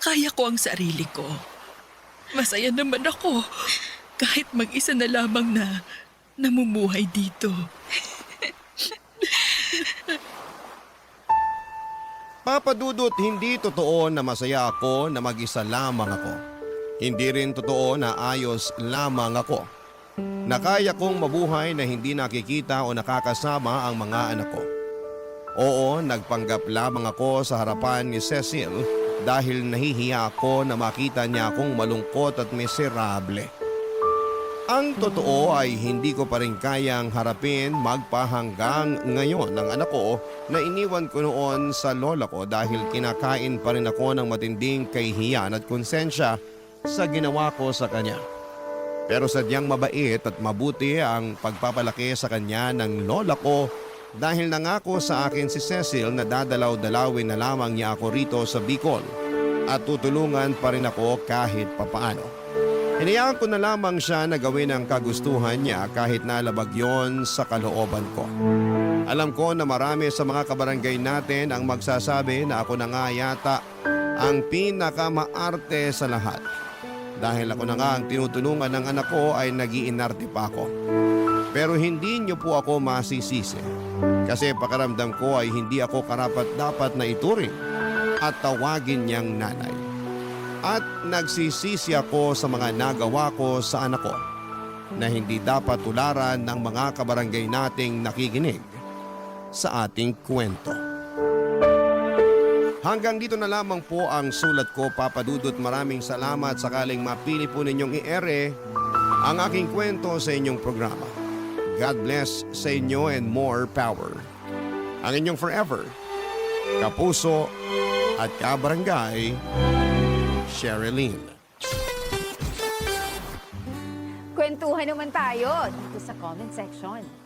Kaya ko ang sarili ko. Masaya naman ako kahit mag-isa na lamang na namumuhay dito. Papa Dudut, hindi totoo na masaya ako na mag-isa lamang ako. Hindi rin totoo na ayos lamang ako. Na kaya kong mabuhay na hindi nakikita o nakakasama ang mga anak ko. Oo, nagpanggap lamang ako sa harapan ni Cecil dahil nahihiya ako na makita niya akong malungkot at miserable. Ang totoo ay hindi ko pa rin kayang harapin magpahanggang ngayon ng anak ko na iniwan ko noon sa lola ko dahil kinakain pa rin ako ng matinding kahihiyan at konsensya sa ginawa ko sa kanya. Pero sadyang mabait at mabuti ang pagpapalaki sa kanya ng lola ko dahil nangako sa akin si Cecil na dadalaw-dalawin na lamang niya ako rito sa Bicol at tutulungan pa rin ako kahit papaano. Hinayaan ko na lamang siya na gawin ang kagustuhan niya kahit nalabag yon sa kalooban ko. Alam ko na marami sa mga kabarangay natin ang magsasabi na ako na nga yata ang pinakamaarte sa lahat. Dahil ako na nga ang tinutulungan ng anak ko ay nag-iinarte pa ako. Pero hindi niyo po ako masisisi. Kasi pakaramdam ko ay hindi ako karapat-dapat na ituring at tawagin niyang nanay. At nagsisisi ako sa mga nagawa ko sa anak ko na hindi dapat tularan ng mga kabarangay nating nakikinig sa ating kwento. Hanggang dito na lamang po ang sulat ko, Papa Dudut. Maraming salamat sakaling mapili po ninyong i-ere ang aking kwento sa inyong programa. God bless sa inyo and more power. Ang inyong forever, kapuso at kabarangay, Sherilyn. Kwentuhan naman tayo dito sa comment section.